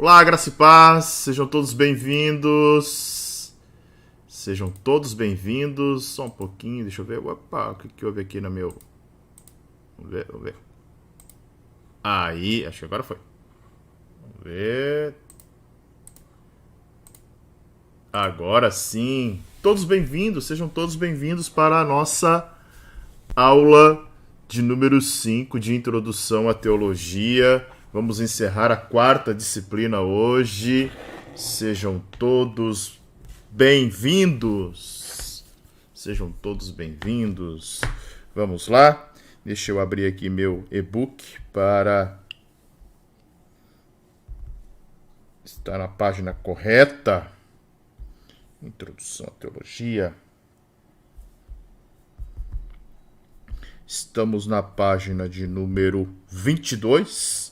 Olá, graça e paz, sejam todos bem-vindos. Sejam todos bem-vindos. Só um pouquinho, deixa eu ver. Opa, o que houve aqui no meu. Vamos ver. Aí, acho que agora foi. Vamos ver. Agora sim. Todos bem-vindos, sejam todos bem-vindos para a nossa aula de número 5 de Introdução à Teologia. Vamos encerrar a quarta disciplina hoje. Sejam todos bem-vindos. Sejam todos bem-vindos. Vamos lá. Deixa eu abrir aqui meu e-book para estar na página correta. Introdução à Teologia. Estamos na página de número 22.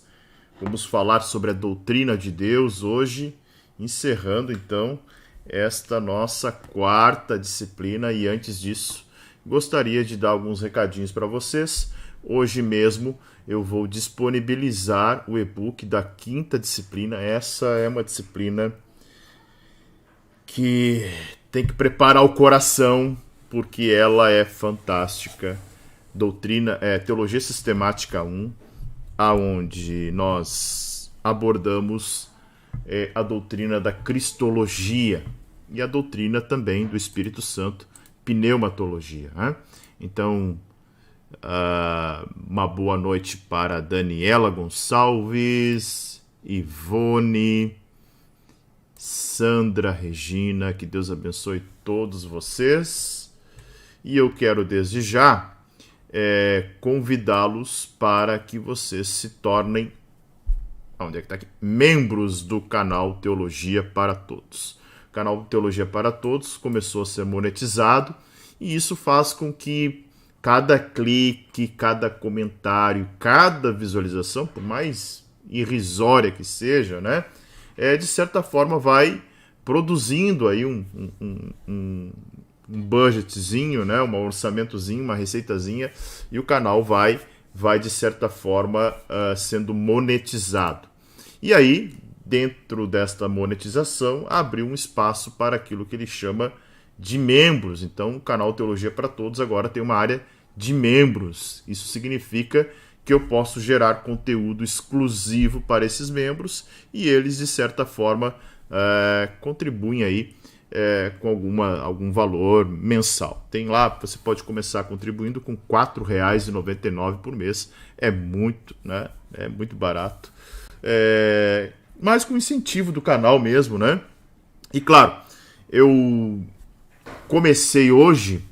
Vamos falar sobre a doutrina de Deus hoje, encerrando então esta nossa quarta disciplina. E antes disso, gostaria de dar alguns recadinhos para vocês. Hoje mesmo eu vou disponibilizar o e-book da quinta disciplina. Essa é uma disciplina que tem que preparar o coração, porque ela é fantástica. Teologia Sistemática 1, aonde nós abordamos a doutrina da Cristologia e a doutrina também do Espírito Santo, pneumatologia, né? Então, uma boa noite para Daniela Gonçalves, Ivone, Sandra Regina, que Deus abençoe todos vocês. E eu quero desde já convidá-los para que vocês se tornem membros do canal Teologia para Todos. O canal Teologia para Todos começou a ser monetizado e isso faz com que cada clique, cada comentário, cada visualização, por mais irrisória que seja, né, de certa forma vai produzindo aí um budgetzinho, né, um orçamentozinho, uma receitazinha, e o canal vai de certa forma sendo monetizado. E aí, dentro desta monetização, abriu um espaço para aquilo que ele chama de membros. Então, o canal Teologia para Todos agora tem uma área de membros. Isso significa que eu posso gerar conteúdo exclusivo para esses membros e eles, de certa forma, contribuem aí com algum valor mensal. Tem lá, você pode começar contribuindo com R$ 4,99 por mês. É muito, né? É muito barato. Mas com incentivo do canal mesmo, né? E claro, eu comecei hoje,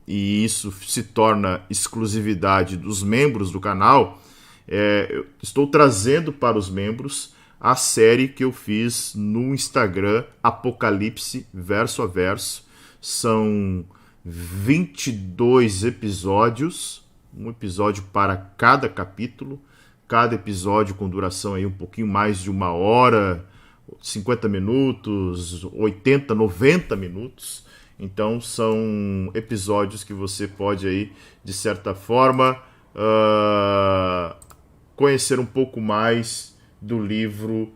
e isso se torna exclusividade dos membros do canal, eu estou trazendo para os membros a série que eu fiz no Instagram, Apocalipse Verso a Verso. São 22 episódios, um episódio para cada capítulo, cada episódio com duração aí um pouquinho mais de 1 hora, 50 minutos, 80, 90 minutos. Então são episódios que você pode aí, de certa forma, conhecer um pouco mais do livro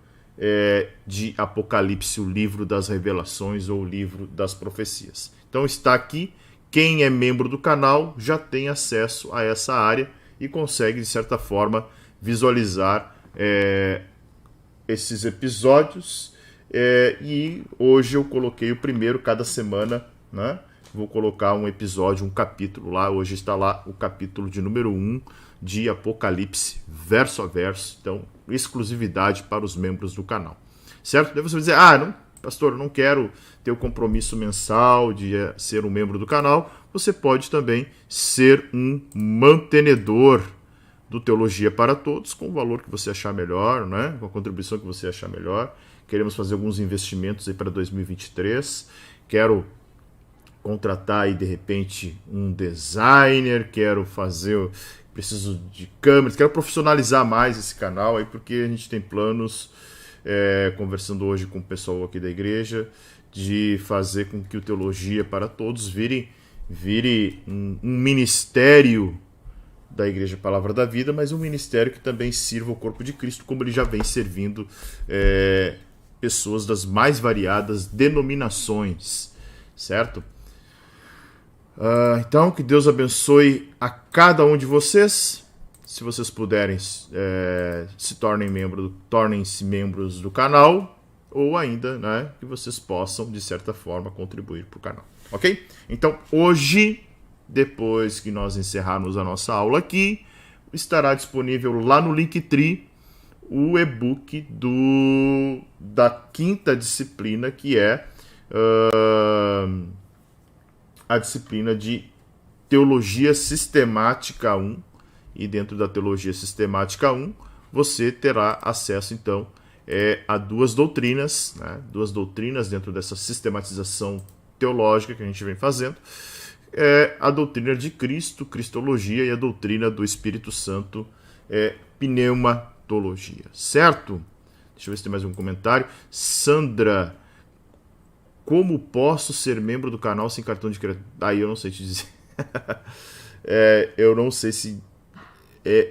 de Apocalipse, o livro das revelações ou o livro das profecias. Então está aqui, quem é membro do canal já tem acesso a essa área e consegue, de certa forma, visualizar esses episódios. E hoje eu coloquei o primeiro cada semana, né? Vou colocar um episódio, um capítulo lá. Hoje está lá o capítulo de número 1 de Apocalipse, verso a verso. Então, exclusividade para os membros do canal. Certo? Daí você vai dizer, não, pastor, eu não quero ter o compromisso mensal de ser um membro do canal. Você pode também ser um mantenedor do Teologia para Todos, com o valor que você achar melhor, né? Com a contribuição que você achar melhor. Queremos fazer alguns investimentos aí para 2023. Quero contratar aí, de repente, um designer, preciso de câmeras, quero profissionalizar mais esse canal aí, porque a gente tem planos, conversando hoje com o pessoal aqui da igreja, de fazer com que o Teologia para Todos vire um ministério da Igreja Palavra da Vida, mas um ministério que também sirva o corpo de Cristo, como ele já vem servindo pessoas das mais variadas denominações, certo? Então, que Deus abençoe a cada um de vocês. Se vocês puderem, tornem-se membros do canal, ou ainda, né, que vocês possam, de certa forma, contribuir para o canal. Ok? Então, hoje, depois que nós encerrarmos a nossa aula aqui, estará disponível lá no Linktree o e-book da quinta disciplina, que é a disciplina de Teologia Sistemática 1. E dentro da Teologia Sistemática 1, você terá acesso, então, a duas doutrinas, né? Duas doutrinas dentro dessa sistematização teológica que a gente vem fazendo. A doutrina de Cristo, Cristologia, e a doutrina do Espírito Santo, Pneumatologia. Certo? Deixa eu ver se tem mais um comentário. Sandra, como posso ser membro do canal sem cartão de crédito? Aí eu não sei te dizer. Eu não sei se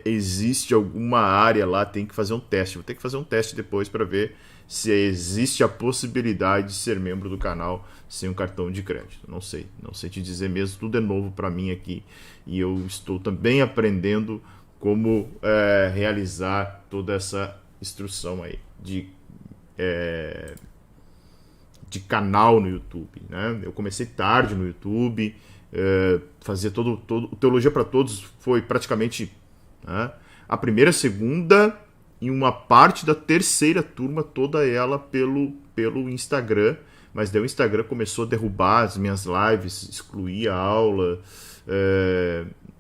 existe alguma área lá, tem que fazer um teste. Vou ter que fazer um teste depois para ver se existe a possibilidade de ser membro do canal sem um cartão de crédito. Não sei te dizer mesmo, tudo é novo para mim aqui e eu estou também aprendendo como realizar toda essa instrução aí de canal no YouTube, né? Eu comecei tarde no YouTube, fazia todo o Teologia para Todos foi praticamente a primeira, segunda e uma parte da terceira turma, toda ela pelo Instagram, mas daí o Instagram começou a derrubar as minhas lives, excluir a aula,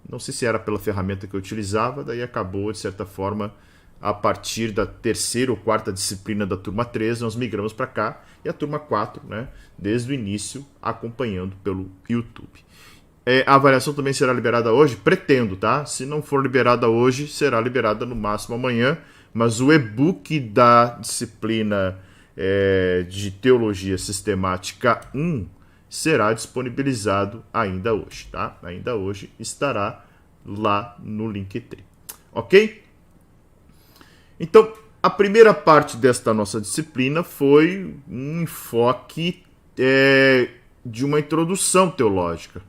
não sei se era pela ferramenta que eu utilizava, daí acabou, de certa forma, a partir da terceira ou quarta disciplina da turma 3, nós migramos para cá, e a turma 4, né, desde o início, acompanhando pelo YouTube. A avaliação também será liberada hoje? Pretendo, tá? Se não for liberada hoje, será liberada no máximo amanhã. Mas o e-book da disciplina de Teologia Sistemática 1 será disponibilizado ainda hoje, tá? Ainda hoje estará lá no Linktree. Ok? Então, a primeira parte desta nossa disciplina foi um enfoque de uma introdução teológica.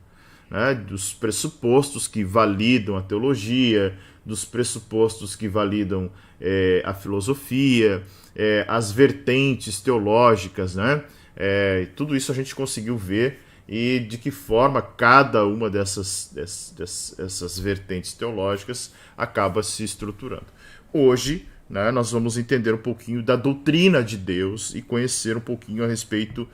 Dos pressupostos que validam a teologia, dos pressupostos que validam a filosofia, as vertentes teológicas, né? Tudo isso a gente conseguiu ver e de que forma cada uma dessas vertentes teológicas acaba se estruturando. Hoje, né, nós vamos entender um pouquinho da doutrina de Deus e conhecer um pouquinho a respeito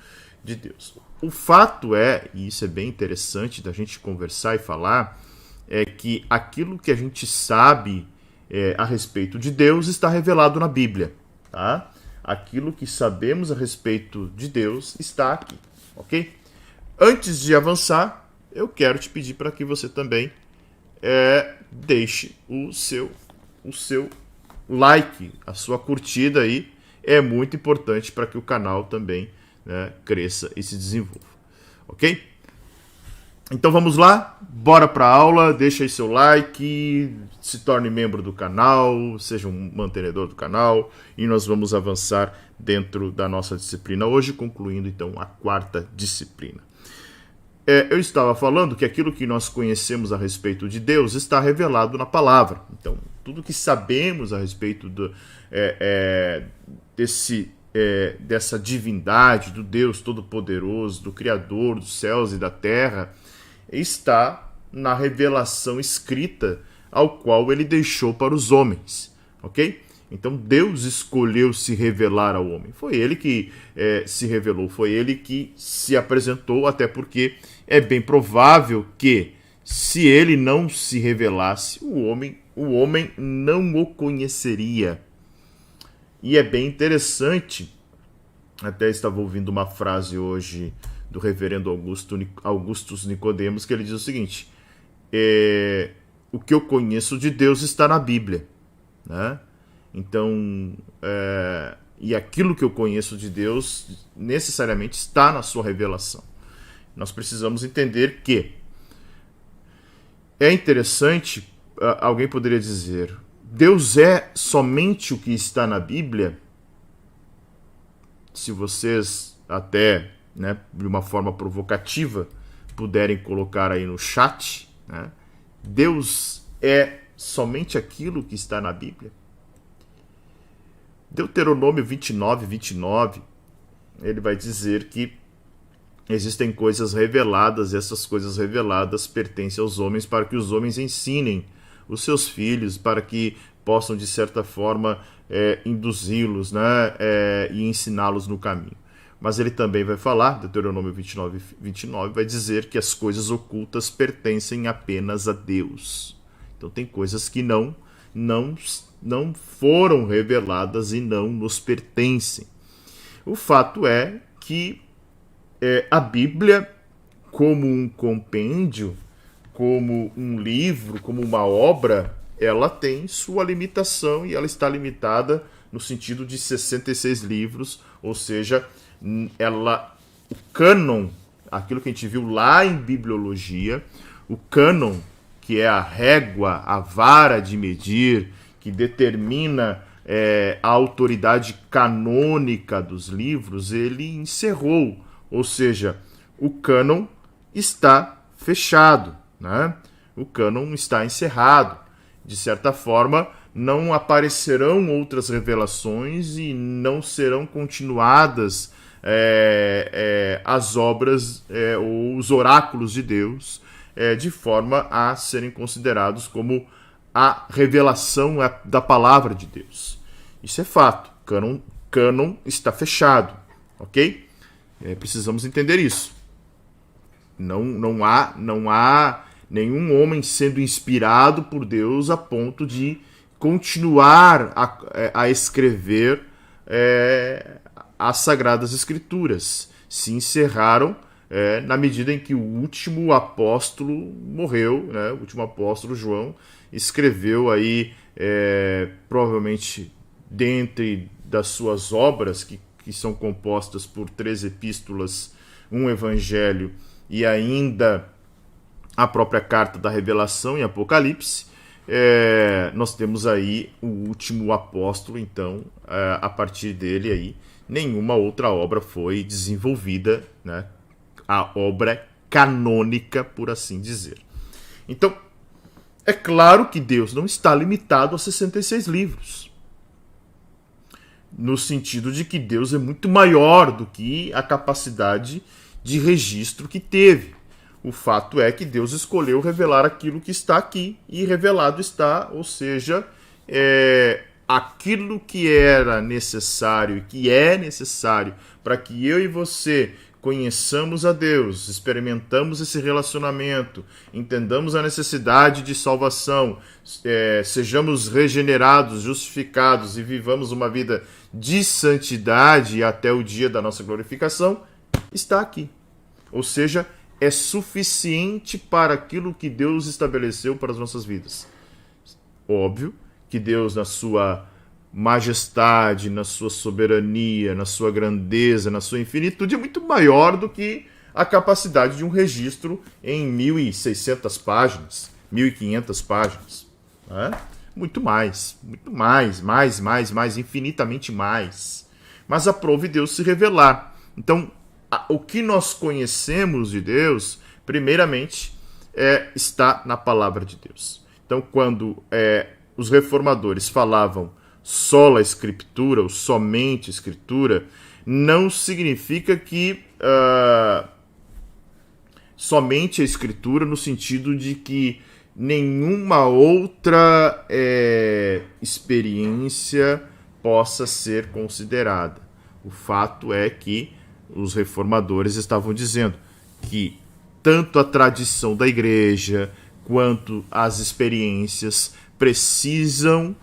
de Deus. O fato e isso é bem interessante da gente conversar e falar, é que aquilo que a gente sabe a respeito de Deus está revelado na Bíblia. Tá? Aquilo que sabemos a respeito de Deus está aqui. Ok? Antes de avançar, eu quero te pedir para que você também deixe o seu like, a sua curtida aí. É muito importante para que o canal também cresça e se desenvolva, ok? Então vamos lá, bora para a aula, deixa aí seu like, se torne membro do canal, seja um mantenedor do canal e nós vamos avançar dentro da nossa disciplina hoje, concluindo então a quarta disciplina. Eu estava falando que aquilo que nós conhecemos a respeito de Deus está revelado na palavra. Então, tudo que sabemos a respeito dessa divindade, do Deus Todo-Poderoso, do Criador dos céus e da terra, está na revelação escrita ao qual ele deixou para os homens, ok? Então Deus escolheu se revelar ao homem. Foi ele que se revelou, foi ele que se apresentou, até porque é bem provável que, se ele não se revelasse, o homem não o conheceria. E é bem interessante, até estava ouvindo uma frase hoje do reverendo Augustus Nicodemos, que ele diz o seguinte: o que eu conheço de Deus está na Bíblia, né? Então, e aquilo que eu conheço de Deus necessariamente está na sua revelação. Nós precisamos entender que é interessante alguém poderia dizer, Deus é somente o que está na Bíblia? Se vocês até, né, de uma forma provocativa, puderem colocar aí no chat, né, Deus é somente aquilo que está na Bíblia? Deuteronômio 29, 29, ele vai dizer que existem coisas reveladas, e essas coisas reveladas pertencem aos homens para que os homens ensinem os seus filhos, para que possam, de certa forma, induzi-los, né, e ensiná-los no caminho. Mas ele também vai falar, Deuteronômio 29, 29, vai dizer que as coisas ocultas pertencem apenas a Deus. Então tem coisas que não foram reveladas e não nos pertencem. O fato é que a Bíblia, como um compêndio, como um livro, como uma obra, ela tem sua limitação, e ela está limitada no sentido de 66 livros, ou seja, o cânon, aquilo que a gente viu lá em bibliologia, o cânon, que é a régua, a vara de medir, que determina a autoridade canônica dos livros, ele encerrou, ou seja, o cânon está fechado, né? O cânon está encerrado. De certa forma, não aparecerão outras revelações e não serão continuadas as obras ou os oráculos de Deus de forma a serem considerados como a revelação da palavra de Deus. Isso é fato. Cânon está fechado, ok? Precisamos entender isso. Não há nenhum homem sendo inspirado por Deus a ponto de continuar a escrever as Sagradas Escrituras. Se encerraram na medida em que o último apóstolo morreu, né? O último apóstolo, João, escreveu aí, provavelmente, dentre das suas obras, que são compostas por 3 epístolas, um evangelho e ainda a própria carta da Revelação em Apocalipse, nós temos aí o último apóstolo. Então, a partir dele aí, nenhuma outra obra foi desenvolvida, né? A obra canônica, por assim dizer. Então, é claro que Deus não está limitado a 66 livros, no sentido de que Deus é muito maior do que a capacidade de registro que teve. O fato é que Deus escolheu revelar aquilo que está aqui, e revelado está, ou seja, aquilo que era necessário e que é necessário para que eu e você conheçamos a Deus, experimentamos esse relacionamento, entendamos a necessidade de salvação, sejamos regenerados, justificados e vivamos uma vida de santidade até o dia da nossa glorificação, está aqui. Ou seja, é suficiente para aquilo que Deus estabeleceu para as nossas vidas. Óbvio que Deus, na sua majestade, na sua soberania, na sua grandeza, na sua infinitude, é muito maior do que a capacidade de um registro em 1.600 páginas, 1.500 páginas. Né? Muito mais, infinitamente mais. Mas aprove Deus se revelar. Então, o que nós conhecemos de Deus, primeiramente, está na palavra de Deus. Então, quando os reformadores falavam sola escritura, ou somente escritura, não significa que somente a escritura no sentido de que nenhuma outra experiência possa ser considerada. O fato é que os reformadores estavam dizendo que tanto a tradição da igreja quanto as experiências precisam,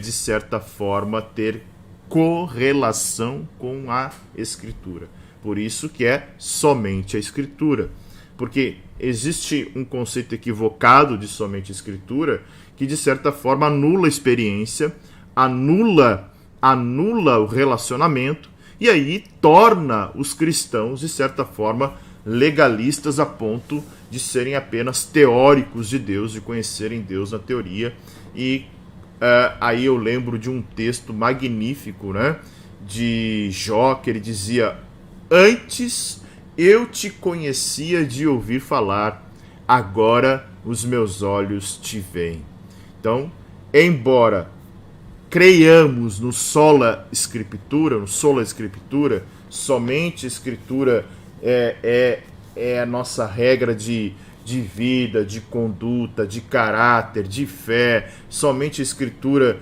de certa forma, ter correlação com a Escritura. Por isso que é somente a Escritura. Porque existe um conceito equivocado de somente a Escritura que, de certa forma, anula a experiência, anula o relacionamento, e aí torna os cristãos, de certa forma, legalistas a ponto de serem apenas teóricos de Deus, de conhecerem Deus na teoria. E aí eu lembro de um texto magnífico, né, de Jó, que ele dizia: antes eu te conhecia de ouvir falar, agora os meus olhos te veem. Então, embora creiamos no sola escritura, somente a escritura é a nossa regra de vida, de conduta, de caráter, de fé. Somente a escritura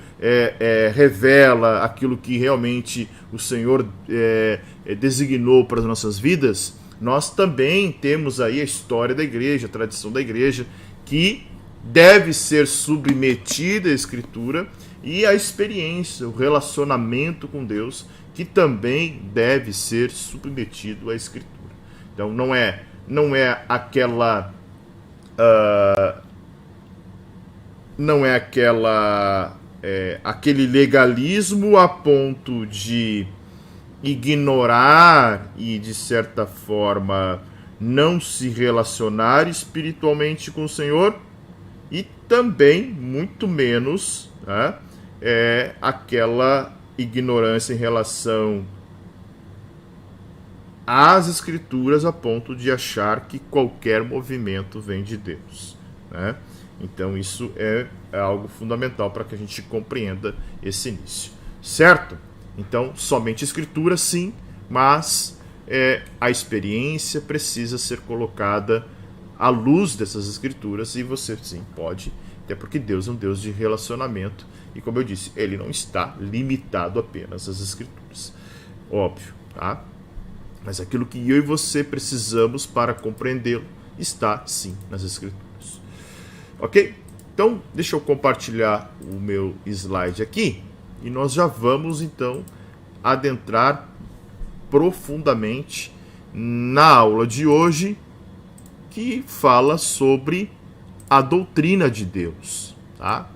revela aquilo que realmente o Senhor designou para as nossas vidas. Nós também temos aí a história da igreja, a tradição da igreja, que deve ser submetida à escritura, e a experiência, o relacionamento com Deus, que também deve ser submetido à escritura. Então não é aquela aquele legalismo a ponto de ignorar e, de certa forma, não se relacionar espiritualmente com o Senhor, e também, muito menos, aquela ignorância em relação às Escrituras a ponto de achar que qualquer movimento vem de Deus, né? Então isso é algo fundamental para que a gente compreenda esse início, certo? Então, somente Escritura, sim, mas a experiência precisa ser colocada à luz dessas Escrituras, e você, sim, pode, até porque Deus é um Deus de relacionamento, e como eu disse, ele não está limitado apenas às Escrituras. Óbvio, tá? Mas aquilo que eu e você precisamos para compreendê-lo está, sim, nas Escrituras. Ok? Então, deixa eu compartilhar o meu slide aqui, e nós já vamos, então, adentrar profundamente na aula de hoje, que fala sobre a doutrina de Deus, tá?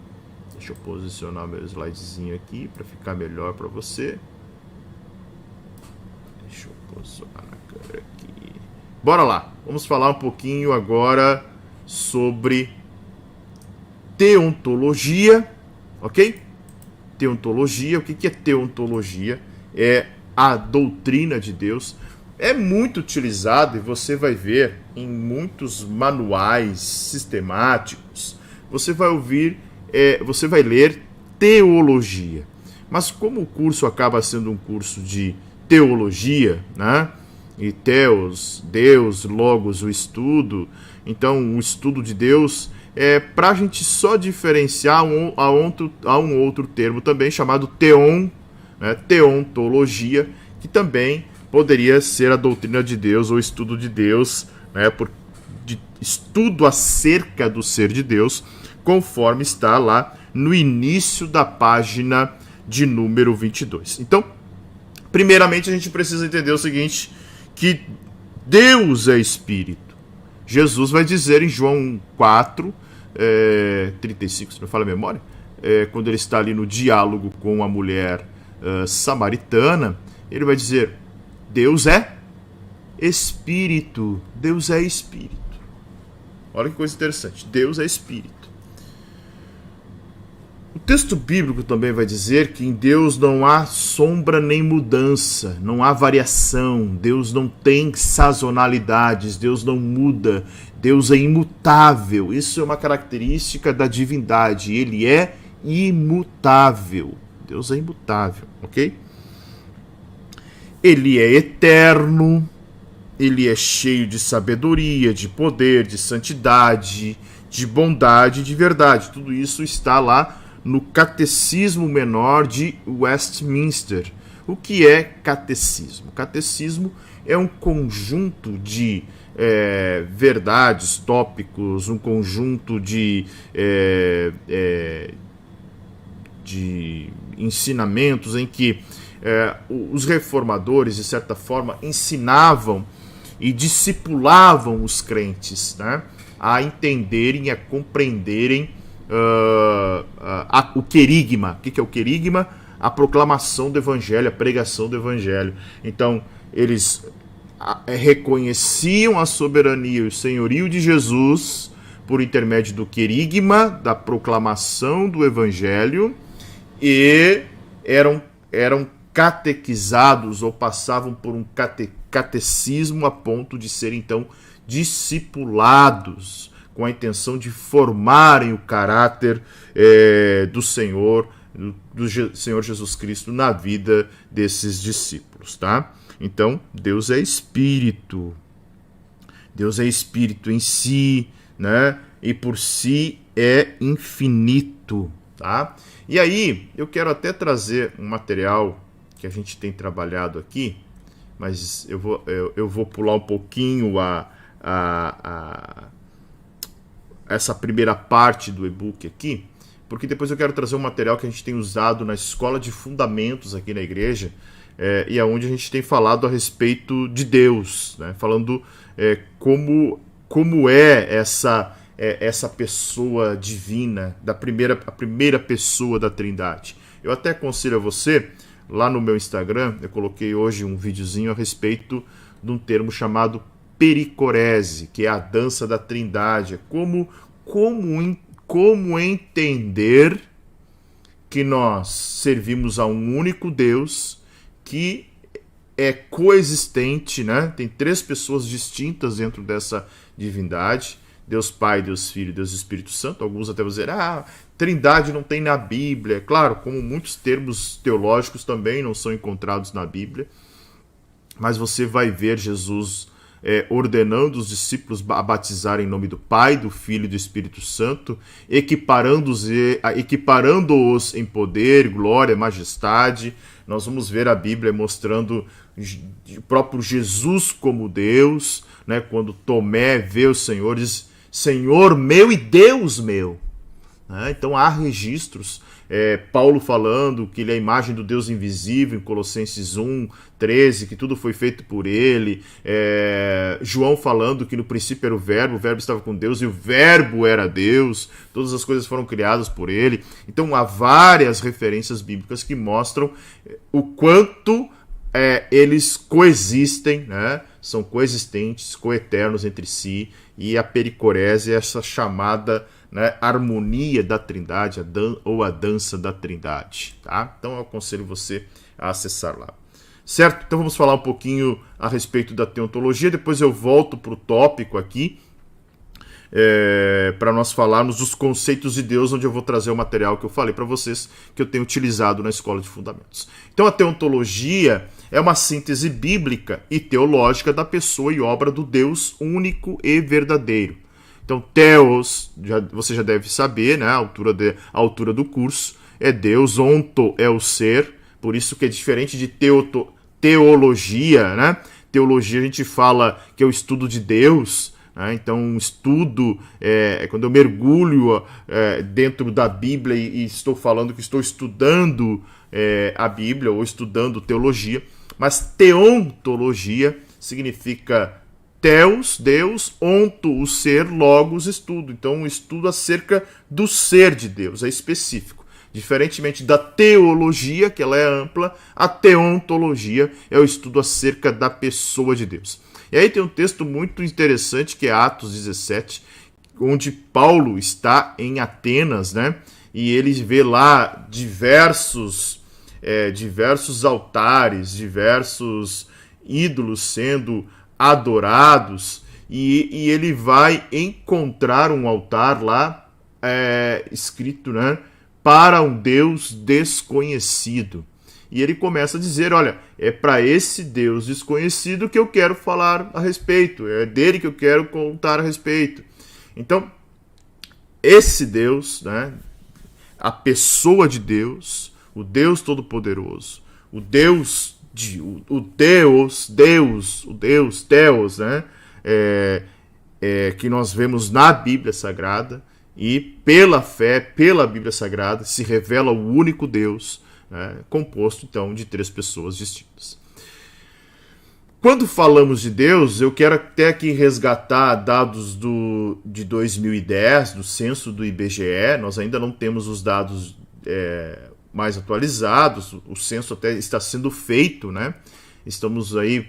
Deixa eu posicionar meu slidezinho aqui para ficar melhor para você. Deixa eu posicionar na câmera aqui. Bora lá, vamos falar um pouquinho agora sobre teontologia, ok? Teontologia, o que é teontologia? É a doutrina de Deus. É muito utilizado, e você vai ver em muitos manuais sistemáticos. Você vai ler teologia. Mas como o curso acaba sendo um curso de teologia, né? E teos, Deus, logos, o estudo. Então, o estudo de Deus é para a gente só diferenciar a um outro termo também chamado teon, né? Teontologia, que também poderia ser a doutrina de Deus ou estudo de Deus, né? Estudo acerca do ser de Deus, conforme está lá no início da página de número 22. Então, primeiramente a gente precisa entender o seguinte, que Deus é Espírito. Jesus vai dizer em João 4, 35, se não me falha a memória, quando ele está ali no diálogo com a mulher samaritana, ele vai dizer: Deus é Espírito. Deus é Espírito. Olha que coisa interessante. Deus é Espírito. O texto bíblico também vai dizer que em Deus não há sombra nem mudança, não há variação, Deus não tem sazonalidades, Deus não muda, Deus é imutável. Isso é uma característica da divindade, ele é imutável. Deus é imutável, ok? Ele é eterno, ele é cheio de sabedoria, de poder, de santidade, de bondade e de verdade. Tudo isso está lá no Catecismo Menor de Westminster. O que é catecismo? Catecismo é um conjunto de verdades, tópicos, um conjunto de ensinamentos em que os reformadores, de certa forma, ensinavam e discipulavam os crentes, né, a entenderem, a compreenderem o querigma. O que é o querigma? A proclamação do evangelho, a pregação do evangelho. Então, eles reconheciam a soberania e o senhorio de Jesus por intermédio do querigma, da proclamação do evangelho, e eram catequizados ou passavam por um catecismo a ponto de serem então discipulados com a intenção de formarem o caráter do Senhor Jesus Cristo na vida desses discípulos, tá? Então, Deus é Espírito. Deus é Espírito em si, né? E por si é infinito, tá? E aí, eu quero até trazer um material que a gente tem trabalhado aqui, mas eu vou pular um pouquinho essa primeira parte do e-book aqui, porque depois eu quero trazer um material que a gente tem usado na escola de fundamentos aqui na igreja, e é onde a gente tem falado a respeito de Deus, né? Falando como é essa pessoa divina, a primeira pessoa da Trindade. Eu até aconselho a você, lá no meu Instagram, eu coloquei hoje um videozinho a respeito de um termo chamado pericorese, que é a dança da Trindade. Como entender que nós servimos a um único Deus que é coexistente, né? Tem 3 pessoas distintas dentro dessa divindade: Deus Pai, Deus Filho e Deus Espírito Santo. Alguns até vão dizer, Trindade não tem na Bíblia. Claro, como muitos termos teológicos também não são encontrados na Bíblia, mas você vai ver Jesus ordenando os discípulos a batizarem em nome do Pai, do Filho e do Espírito Santo, equiparando-os em poder, glória, majestade. Nós vamos ver a Bíblia mostrando o próprio Jesus como Deus, né? Quando Tomé vê o Senhor, diz: Senhor meu e Deus meu. Então há registros, Paulo falando que ele é a imagem do Deus invisível, em Colossenses 1:13, que tudo foi feito por ele, João falando que no princípio era o verbo estava com Deus e o verbo era Deus, todas as coisas foram criadas por ele. Então há várias referências bíblicas que mostram o quanto eles coexistem, né? São coexistentes, coeternos entre si, e a pericorese é essa chamada, né, harmonia da Trindade, ou a dança da Trindade, tá? Então eu aconselho você a acessar lá. Certo? Então vamos falar um pouquinho a respeito da teontologia, depois eu volto para o tópico aqui, para nós falarmos dos conceitos de Deus, onde eu vou trazer o material que eu falei para vocês, que eu tenho utilizado na Escola de Fundamentos. Então a teontologia é uma síntese bíblica e teológica da pessoa e obra do Deus único e verdadeiro. Então, Theos, você já deve saber, né? A altura do curso é Deus, onto é o ser, por isso que é diferente de teologia, né? Teologia a gente fala que é o estudo de Deus, né? Então, um estudo é quando eu mergulho dentro da Bíblia e estou falando que estou estudando a Bíblia ou estudando teologia, mas teontologia significa Theos, Deus, onto, o ser, logos, estudo. Então, um estudo acerca do ser de Deus, é específico. Diferentemente da teologia, que ela é ampla, a teontologia é o estudo acerca da pessoa de Deus. E aí tem um texto muito interessante, que é Atos 17, onde Paulo está em Atenas, né? E ele vê lá diversos altares, diversos ídolos sendo adorados, e ele vai encontrar um altar lá escrito, né, para um Deus desconhecido. E ele começa a dizer, olha, é para esse Deus desconhecido que eu quero falar a respeito, é dele que eu quero contar a respeito. Então, esse Deus, né, a pessoa de Deus, o Deus Todo-Poderoso, o Deus, Theos, né? Que nós vemos na Bíblia Sagrada, e pela fé, pela Bíblia Sagrada, se revela o único Deus, né, composto então de 3 pessoas distintas. Quando falamos de Deus, eu quero até aqui resgatar dados de 2010, do censo do IBGE. Nós ainda não temos os dados mais atualizados, o censo até está sendo feito, né? Estamos aí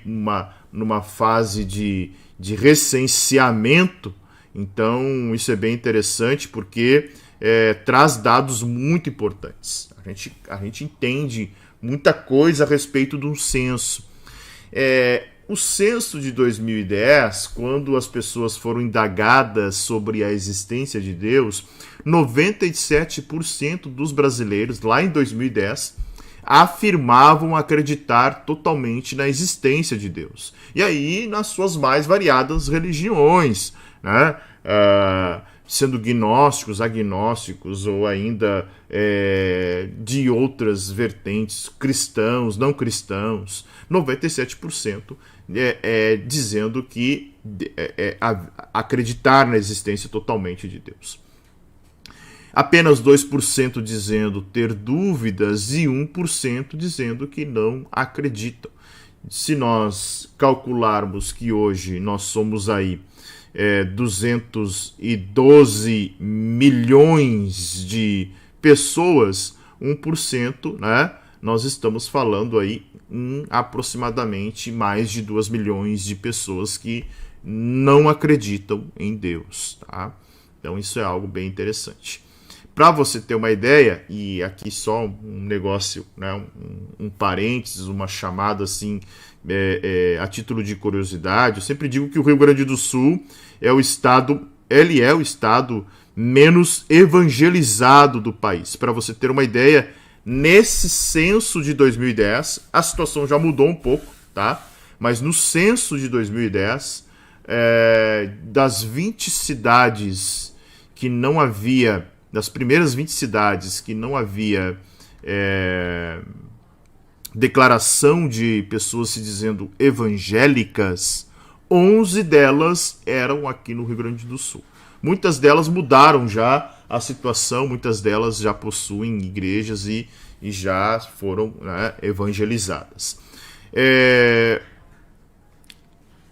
numa fase de recenseamento. Então, isso é bem interessante porque traz dados muito importantes. A gente entende muita coisa a respeito de um censo. O censo de 2010, quando as pessoas foram indagadas sobre a existência de Deus, 97% dos brasileiros, lá em 2010, afirmavam acreditar totalmente na existência de Deus. E aí, nas suas mais variadas religiões, né? Sendo gnósticos, agnósticos ou ainda de outras vertentes, cristãos, não cristãos, 97% dizendo que acreditar na existência totalmente de Deus. Apenas 2% dizendo ter dúvidas e 1% dizendo que não acreditam. Se nós calcularmos que hoje nós somos aí 212 milhões de pessoas, 1%, né? Nós estamos falando aí em aproximadamente mais de 2 milhões de pessoas que não acreditam em Deus, tá? Então isso é algo bem interessante. Para você ter uma ideia, e aqui só um negócio, né, um parênteses, uma chamada assim, a título de curiosidade, eu sempre digo que o Rio Grande do Sul é o estado menos evangelizado do país. Para você ter uma ideia, nesse censo de 2010, a situação já mudou um pouco, tá? Mas no censo de 2010, das 20 cidades que não havia, das primeiras 20 cidades que não havia declaração de pessoas se dizendo evangélicas, 11 delas eram aqui no Rio Grande do Sul. Muitas delas mudaram já a situação, muitas delas já possuem igrejas e já foram, né, evangelizadas.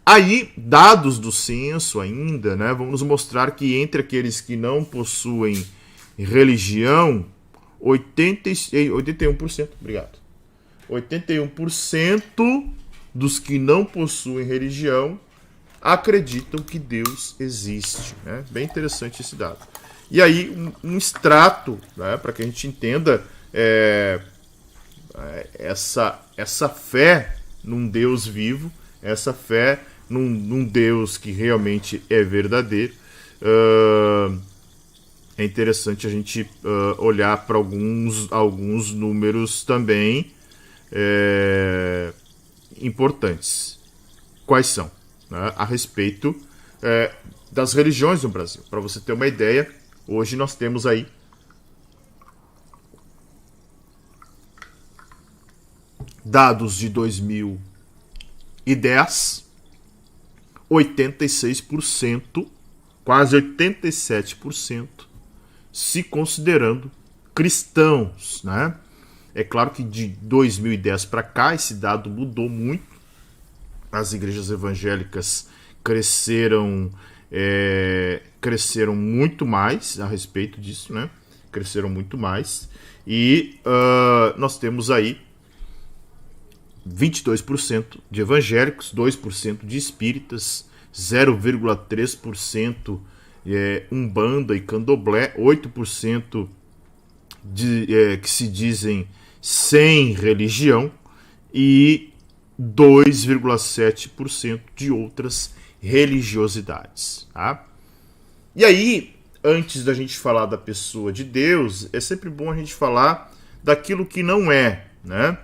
Aí, dados do censo ainda, né, vão nos mostrar que entre aqueles que não possuem religião, 81%, obrigado. 81% dos que não possuem religião acreditam que Deus existe, né? Bem interessante esse dado. E aí, um extrato, né, para que a gente entenda essa fé num Deus vivo, essa fé num Deus que realmente é verdadeiro. É interessante a gente olhar para alguns números também importantes. Quais são? Né, a respeito das religiões no Brasil. Para você ter uma ideia, hoje nós temos aí dados de 2010, 86%, quase 87%, se considerando cristãos, né? É claro que de 2010 para cá esse dado mudou muito. As igrejas evangélicas cresceram muito mais a respeito disso, né? Cresceram muito mais. E nós temos aí 22% de evangélicos, 2% de espíritas, 0,3% umbanda e candomblé, 8% que se dizem sem religião e 2,7% de outras religiosidades. Tá? E aí, antes da gente falar da pessoa de Deus, é sempre bom a gente falar daquilo que não é, né?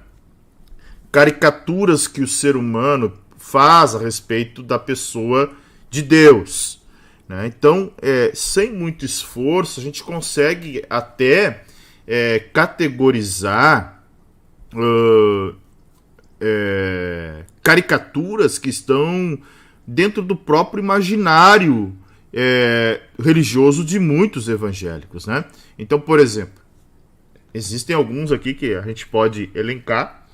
Caricaturas que o ser humano faz a respeito da pessoa de Deus. Né? Então, sem muito esforço, a gente consegue até categorizar caricaturas que estão dentro do próprio imaginário religioso de muitos evangélicos. Né? Então, por exemplo, existem alguns aqui que a gente pode elencar.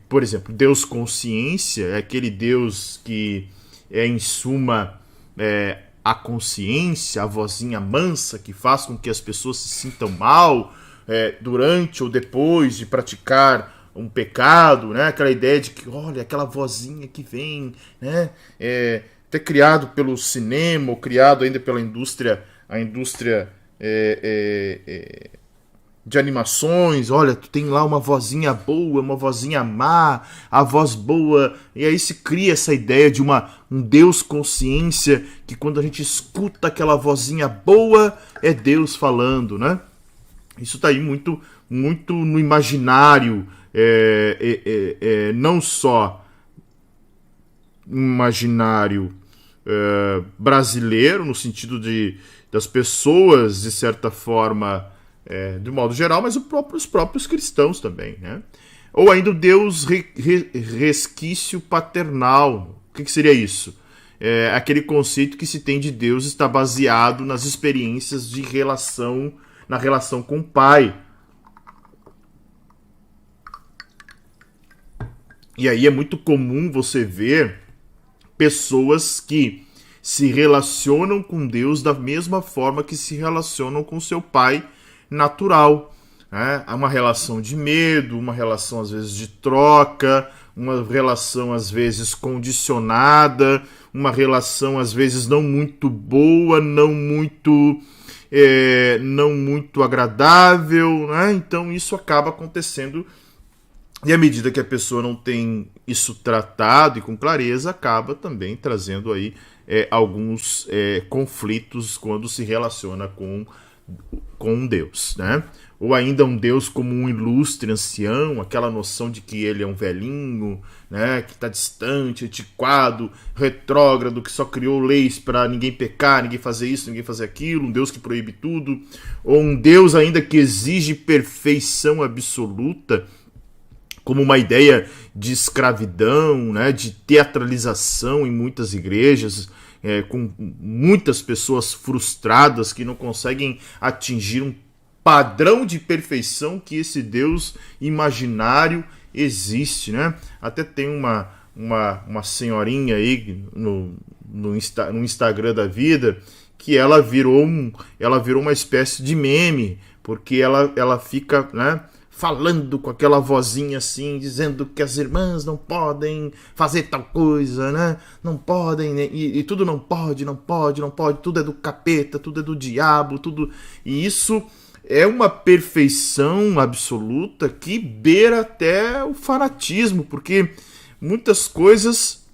Por exemplo, Deus consciência é aquele Deus que é, em suma, a consciência, a vozinha mansa que faz com que as pessoas se sintam mal durante ou depois de praticar um pecado, né? Aquela ideia de que, olha, aquela vozinha que vem, né? Até criado pelo cinema, ou criado ainda pela indústria, de animações. Olha, tu tem lá uma vozinha boa, uma vozinha má, a voz boa, e aí se cria essa ideia de um Deus consciência, que quando a gente escuta aquela vozinha boa, é Deus falando, né? Isso tá aí muito, muito no imaginário, não só imaginário brasileiro, no sentido das pessoas, de certa forma, de modo geral, mas os próprios cristãos também, né? Ou ainda o Deus resquício paternal. O que seria isso? Aquele conceito que se tem de Deus está baseado nas experiências de relação, na relação com o Pai. E aí é muito comum você ver pessoas que se relacionam com Deus da mesma forma que se relacionam com seu pai natural. Há uma relação de medo, uma relação às vezes de troca, uma relação às vezes condicionada, uma relação às vezes não muito boa, não muito agradável, né? Então isso acaba acontecendo, e à medida que a pessoa não tem isso tratado e com clareza, acaba também trazendo aí alguns conflitos quando se relaciona com um Deus, né? Ou ainda um Deus como um ilustre ancião, aquela noção de que ele é um velhinho, né, que está distante, antiquado, retrógrado, que só criou leis para ninguém pecar, ninguém fazer isso, ninguém fazer aquilo, um Deus que proíbe tudo, ou um Deus ainda que exige perfeição absoluta, como uma ideia de escravidão, né, de teatralização em muitas igrejas, com muitas pessoas frustradas que não conseguem atingir um padrão de perfeição que esse Deus imaginário existe, né? Até tem uma senhorinha aí no Instagram da vida que ela virou uma espécie de meme, porque ela fica, né, falando com aquela vozinha assim, dizendo que as irmãs não podem fazer tal coisa, né? Não podem, né? E tudo não pode, tudo é do capeta, tudo é do diabo, tudo. E isso é uma perfeição absoluta que beira até o fanatismo, porque muitas coisas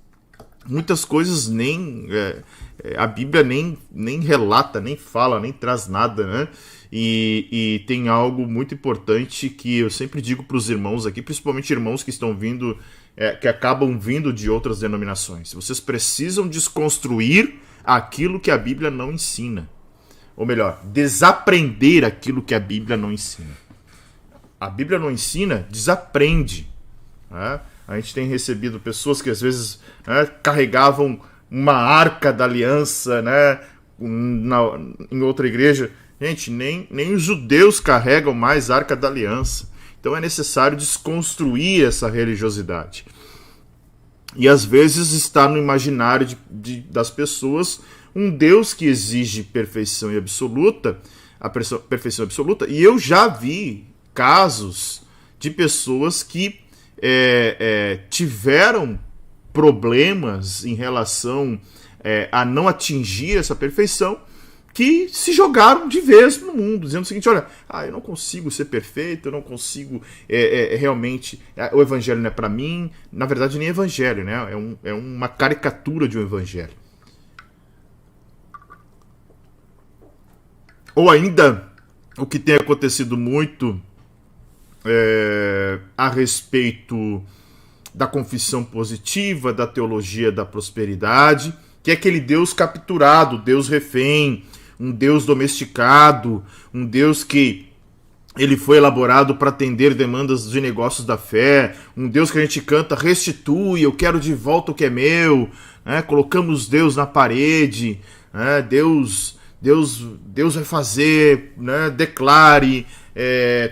nem a Bíblia nem relata, nem fala, nem traz nada, né? E tem algo muito importante que eu sempre digo para os irmãos aqui, principalmente irmãos que estão vindo, que acabam vindo de outras denominações. Vocês precisam desconstruir aquilo que a Bíblia não ensina. Ou melhor, desaprender aquilo que a Bíblia não ensina. A Bíblia não ensina, desaprende. Né? A gente tem recebido pessoas que às vezes, né, carregavam uma arca da aliança, né, em outra igreja. Gente, nem os judeus carregam mais a arca da aliança. Então é necessário desconstruir essa religiosidade. E às vezes está no imaginário das pessoas um Deus que exige perfeição absoluta, perfeição absoluta, e eu já vi casos de pessoas que tiveram problemas em relação a não atingir essa perfeição, que se jogaram de vez no mundo, dizendo o seguinte: olha, eu não consigo ser perfeito, eu não consigo realmente, o evangelho não é para mim. Na verdade, nem evangelho, né? É uma caricatura de um evangelho. Ou ainda, o que tem acontecido muito a respeito da confissão positiva, da teologia da prosperidade, que é aquele Deus capturado, Deus refém, um Deus domesticado, um Deus que ele foi elaborado para atender demandas de negócios da fé, um Deus que a gente canta: restitui, eu quero de volta o que é meu, né? Colocamos Deus na parede, né? Deus vai fazer, né? Declare,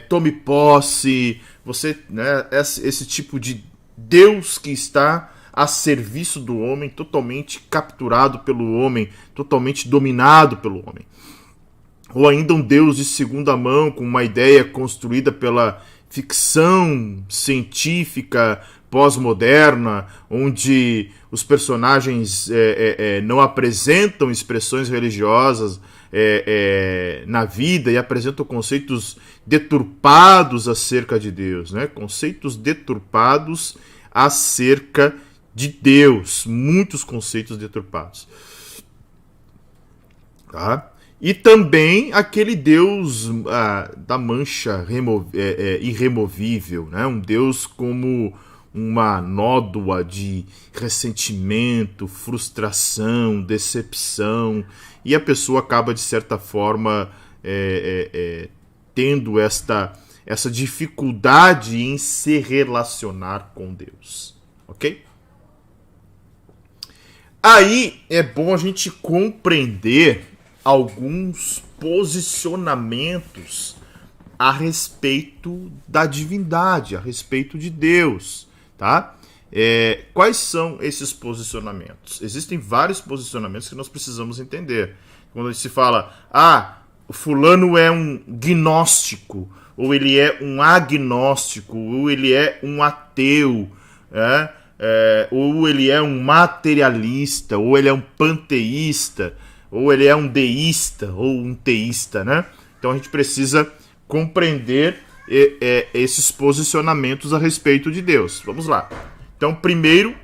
tome posse, você, né? Esse tipo de Deus que está a serviço do homem, totalmente capturado pelo homem, totalmente dominado pelo homem. Ou ainda um Deus de segunda mão, com uma ideia construída pela ficção científica pós-moderna, onde os personagens não apresentam expressões religiosas na vida e apresentam conceitos deturpados acerca de Deus, né? Conceitos deturpados acerca de Deus, muitos conceitos deturpados. Tá? E também aquele Deus da mancha irremovível, né? Um Deus como uma nódoa de ressentimento, frustração, decepção, e a pessoa acaba, de certa forma, tendo essa dificuldade em se relacionar com Deus. Ok? Aí é bom a gente compreender alguns posicionamentos a respeito da divindade, a respeito de Deus, tá? Quais são esses posicionamentos? Existem vários posicionamentos que nós precisamos entender. Quando se fala, o fulano é um gnóstico, ou ele é um agnóstico, ou ele é um ateu, ou ele é um materialista, ou ele é um panteísta, ou ele é um deísta, ou um teísta, né? Então a gente precisa compreender esses posicionamentos a respeito de Deus. Vamos lá. Então, primeiro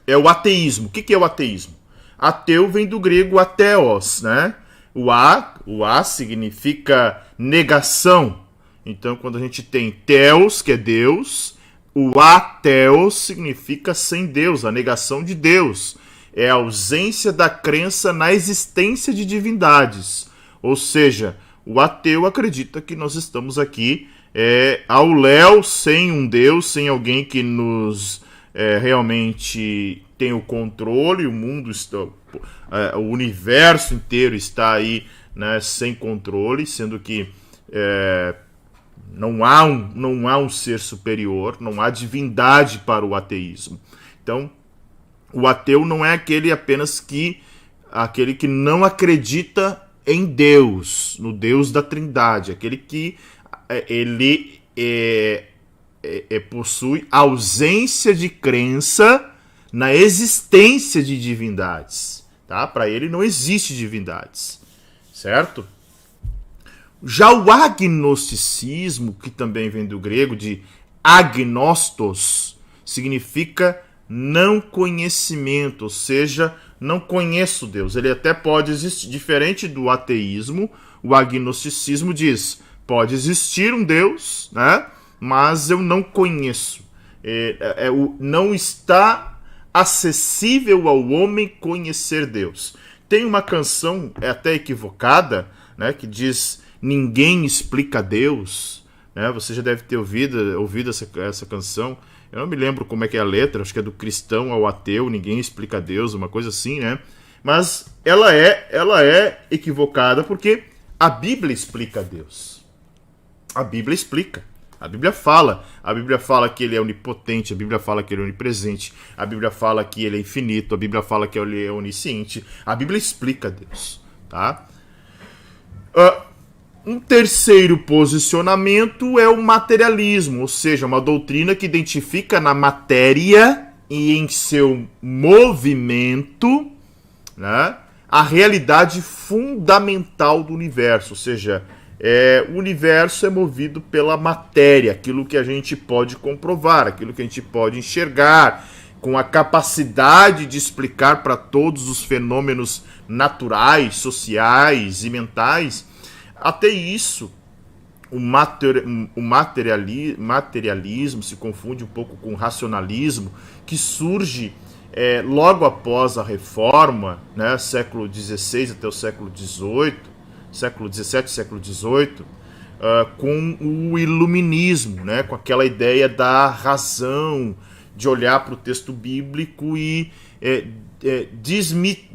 é o ateísmo. O que é o ateísmo? Ateu vem do grego atheos, né? O A significa negação. Então, quando a gente tem theos, que é Deus, o atheos significa sem Deus, a negação de Deus. É a ausência da crença na existência de divindades. Ou seja, o ateu acredita que nós estamos aqui ao léu, sem um Deus, sem alguém que nos realmente tem o controle, o mundo está, o universo inteiro está aí, né, sem controle, sendo que não há um ser superior, não há divindade para o ateísmo. Então, o ateu não é aquele que não acredita em Deus, no Deus da Trindade, aquele que ele possui ausência de crença na existência de divindades, tá? Para ele não existe divindades, certo? Já o agnosticismo, que também vem do grego de agnostos, significa não conhecimento, ou seja, não conheço Deus. Ele até pode existir, diferente do ateísmo, o agnosticismo diz, pode existir um Deus, né? Mas eu não conheço. Não está acessível ao homem conhecer Deus. Tem uma canção, até equivocada, né, que diz, ninguém explica Deus, né? Você já deve ter ouvido essa canção. Eu não me lembro como é que é a letra, acho que é do cristão ao ateu, ninguém explica Deus, uma coisa assim, né? Mas ela é equivocada porque a Bíblia explica Deus. A Bíblia explica. A Bíblia fala que ele é onipotente, a Bíblia fala que ele é onipresente, a Bíblia fala que ele é infinito, a Bíblia fala que ele é onisciente. A Bíblia explica Deus, tá? Um terceiro posicionamento é o materialismo, ou seja, uma doutrina que identifica na matéria e em seu movimento, né, a realidade fundamental do universo, ou seja, o universo é movido pela matéria, aquilo que a gente pode comprovar, aquilo que a gente pode enxergar, com a capacidade de explicar para todos os fenômenos naturais, sociais e mentais. Até isso, o materialismo se confunde um pouco com o racionalismo, que surge logo após a Reforma, né, século XVI até o século XVIII, século XVII, século XVIII, com o iluminismo, né, com aquela ideia da razão, de olhar para o texto bíblico e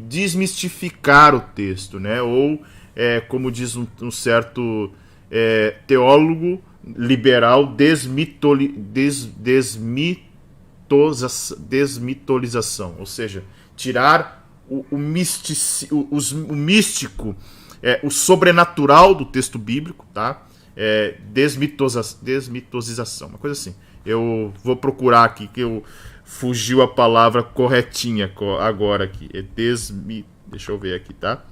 desmistificar o texto, né, ou como diz um certo teólogo liberal, desmitolização, ou seja, tirar o místico, o sobrenatural do texto bíblico, tá? desmitosização, uma coisa assim. Eu vou procurar aqui, que fugiu a palavra corretinha agora aqui. Deixa eu ver aqui, tá?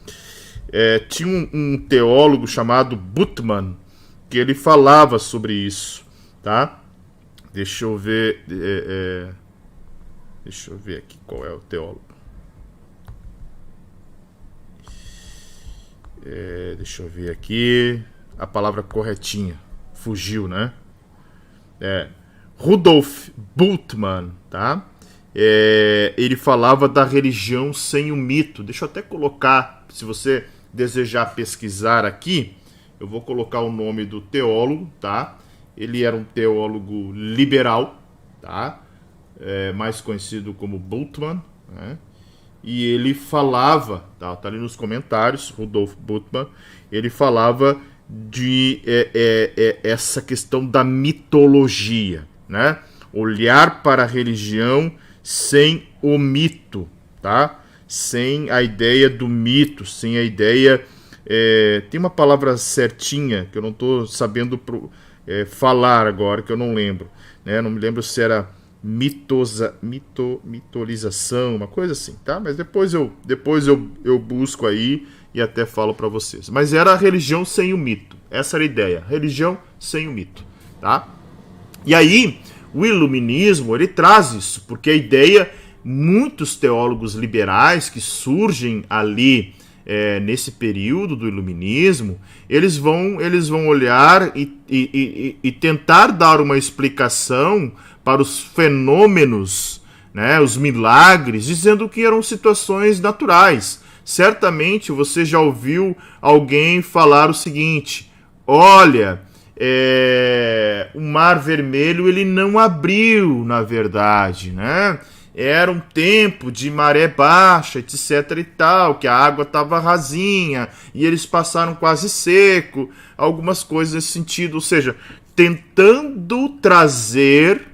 Tinha um teólogo chamado Bultmann, que ele falava sobre isso, tá? Deixa eu ver. Deixa eu ver aqui qual é o teólogo. Deixa eu ver aqui. A palavra corretinha. Fugiu, né? Rudolf Bultmann, tá? Ele falava da religião sem o mito. Deixa eu até colocar, se você desejar pesquisar aqui, eu vou colocar o nome do teólogo, tá? Ele era um teólogo liberal, tá? Mais conhecido como Bultmann, né? E ele falava, tá ali nos comentários, Rudolf Bultmann, ele falava de essa questão da mitologia, né? Olhar para a religião sem o mito, tá? Sem a ideia do mito, sem a ideia... tem uma palavra certinha que eu não estou sabendo falar agora, que eu não lembro, né? Não me lembro se era mitolização, uma coisa assim, tá? Mas depois eu busco aí e até falo para vocês. Mas era a religião sem o mito. Essa era a ideia. Religião sem o mito, tá? E aí, o iluminismo, ele traz isso, porque a ideia, muitos teólogos liberais que surgem ali nesse período do iluminismo, eles vão olhar e tentar dar uma explicação para os fenômenos, né, os milagres, dizendo que eram situações naturais. Certamente você já ouviu alguém falar o seguinte: olha, o Mar Vermelho ele não abriu, na verdade, né? Era um tempo de maré baixa, etc e tal, que a água estava rasinha e eles passaram quase seco, algumas coisas nesse sentido, ou seja, tentando trazer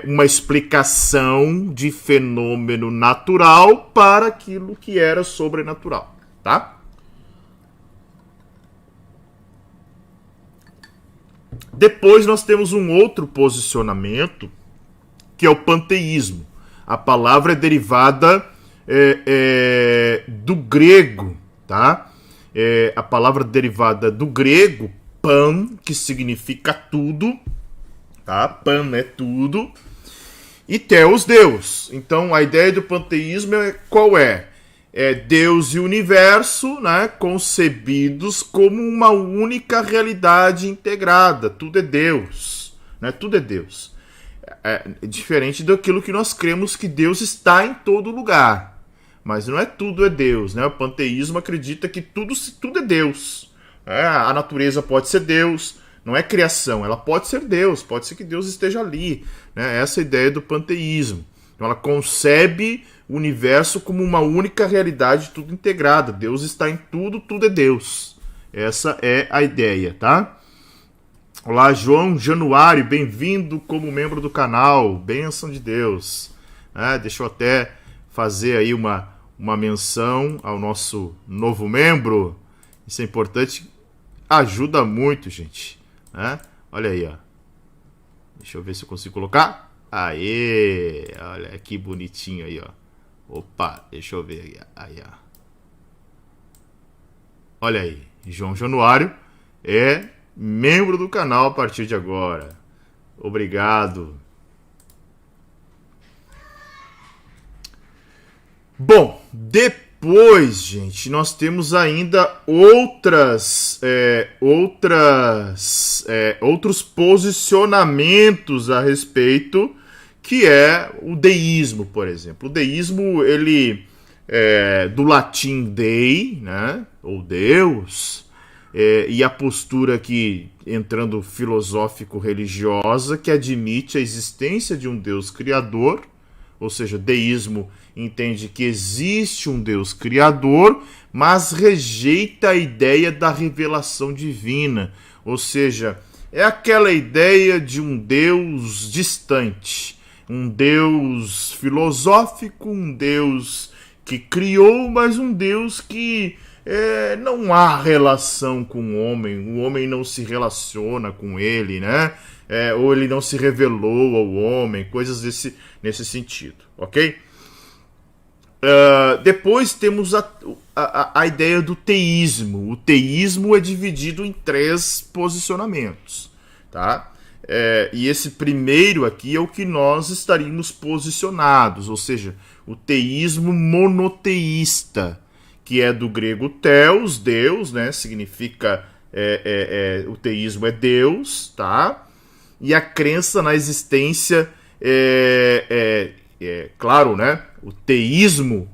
uma explicação de fenômeno natural para aquilo que era sobrenatural, tá? Depois nós temos um outro posicionamento, que é o panteísmo. A palavra é derivada do grego, tá? A palavra derivada do grego, pan, que significa tudo, tá? Pan é tudo, e theos, Deus. Então a ideia do panteísmo qual é? Deus e o universo, né, concebidos como uma única realidade integrada. Tudo é Deus, né? Tudo é Deus. Diferente daquilo que nós cremos que Deus está em todo lugar. Mas não é tudo é Deus, né? O panteísmo acredita que tudo é Deus. A natureza pode ser Deus, não é criação, ela pode ser Deus, pode ser que Deus esteja ali, né? Essa é a ideia do panteísmo. Então ela concebe o universo como uma única realidade, tudo integrada. Deus está em tudo, tudo é Deus. Essa é a ideia, tá? Olá, João Januário, bem-vindo como membro do canal, bênção de Deus. Deixa eu até fazer aí uma menção ao nosso novo membro. Isso é importante, ajuda muito, gente. Olha aí, ó. Deixa eu ver se eu consigo colocar. Aê, olha que bonitinho aí, ó. Opa, deixa eu ver aí, ó. Olha aí, João Januário é membro do canal a partir de agora. Obrigado. Bom, depois, gente, nós temos ainda outros posicionamentos a respeito, que é o deísmo, por exemplo. O deísmo, ele do latim dei, né, ou Deus, e a postura aqui, entrando filosófico-religiosa, que admite a existência de um Deus criador, ou seja, deísmo entende que existe um Deus criador, mas rejeita a ideia da revelação divina, ou seja, é aquela ideia de um Deus distante, um Deus filosófico, um Deus que criou, mas um Deus que não há relação com o homem não se relaciona com ele, né? Ou ele não se revelou ao homem, coisas nesse sentido, ok? Depois temos a ideia do teísmo. O teísmo é dividido em 3 posicionamentos, tá? E esse primeiro aqui é o que nós estaríamos posicionados, ou seja, o teísmo monoteísta, que é do grego theos, Deus, né? Significa o teísmo é Deus, tá? E a crença na existência claro, né? O teísmo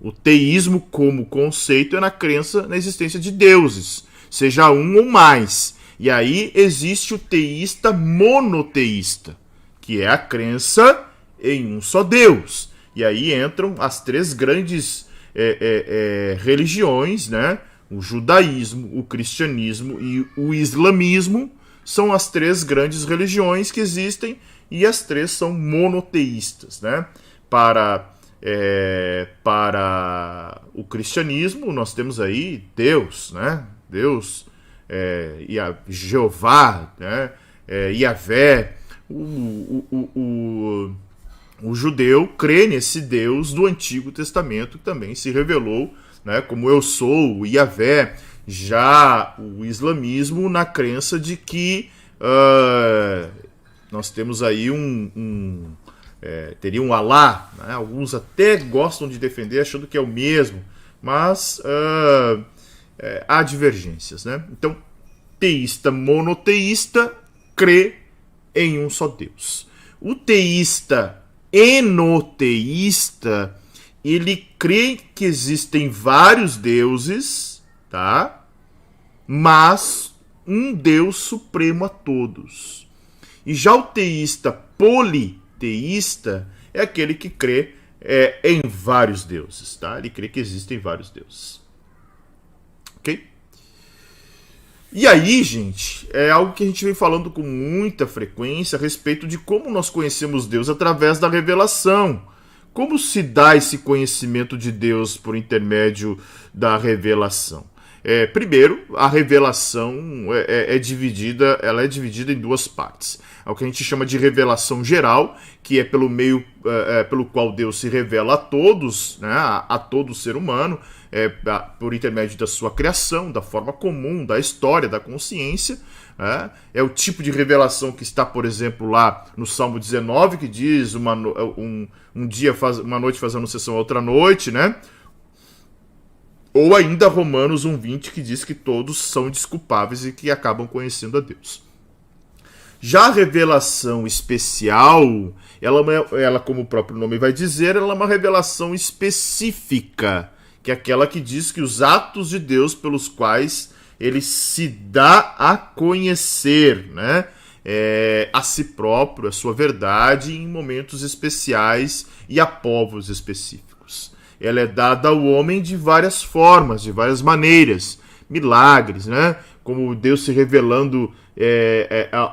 como conceito é na crença na existência de deuses, seja um ou mais. E aí existe o teísta monoteísta, que é a crença em um só Deus. E aí entram as 3 grandes religiões, né? O judaísmo, o cristianismo e o islamismo são as 3 grandes religiões que existem, e as 3 são monoteístas, né? Para o cristianismo, nós temos aí Deus, né? Deus, Jeová, né? Yahvé. O judeu crê nesse Deus do Antigo Testamento, que também se revelou, né, como eu sou, o Yahvé. Já o islamismo na crença de que nós temos aí teria um Alá, né? Alguns até gostam de defender achando que é o mesmo, mas há divergências, né? Então, teísta monoteísta crê em um só Deus. O teísta enoteísta, ele crê que existem vários deuses, tá? Mas um Deus supremo a todos. E já o teísta politeísta é aquele que crê em vários deuses, tá? Ele crê que existem vários deuses. Ok? E aí, gente, é algo que a gente vem falando com muita frequência a respeito de como nós conhecemos Deus através da revelação. Como se dá esse conhecimento de Deus por intermédio da revelação? Primeiro, a revelação dividida em 2 partes. É o que a gente chama de revelação geral, que é pelo qual Deus se revela a todos, né, a todo ser humano, por intermédio da sua criação, da forma comum, da história, da consciência. É o tipo de revelação que está, por exemplo, lá no Salmo 19, que diz uma noite faz anunciação a outra noite, né? Ou ainda Romanos 1,20, que diz que todos são desculpáveis e que acabam conhecendo a Deus. Já a revelação especial, ela, como o próprio nome vai dizer, ela é uma revelação específica, que é aquela que diz que os atos de Deus pelos quais ele se dá a conhecer, né? A si próprio, a sua verdade, em momentos especiais e a povos específicos. Ela é dada ao homem de várias formas, de várias maneiras. Milagres, né? Como Deus se revelando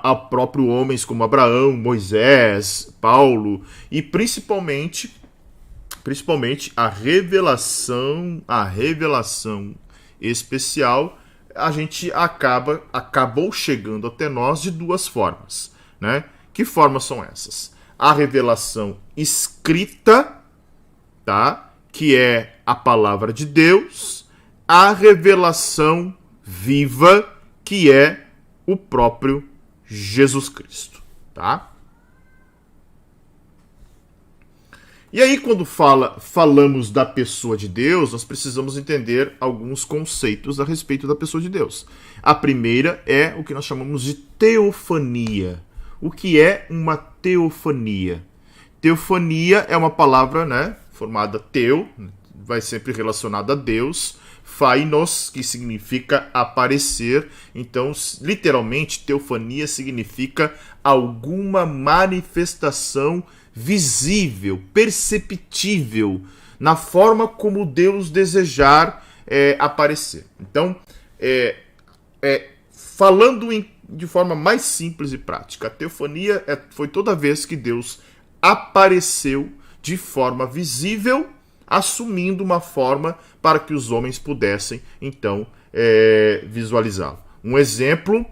a próprio homens como Abraão, Moisés, Paulo, e principalmente a revelação especial, a gente acabou chegando até nós de 2 formas, né? Que formas são essas? A revelação escrita, tá? Que é a palavra de Deus, a revelação viva, que é o próprio Jesus Cristo, tá? E aí, quando falamos da pessoa de Deus, nós precisamos entender alguns conceitos a respeito da pessoa de Deus. A primeira é o que nós chamamos de teofania. O que é uma teofania? Teofania é uma palavra, né, formada teo, vai sempre relacionada a Deus, phainos, que significa aparecer. Então, literalmente, teofania significa alguma manifestação visível, perceptível, na forma como Deus desejar aparecer. Então, falando de forma mais simples e prática, a teofania foi toda vez que Deus apareceu de forma visível assumindo uma forma para que os homens pudessem, então, visualizá-lo. Um exemplo,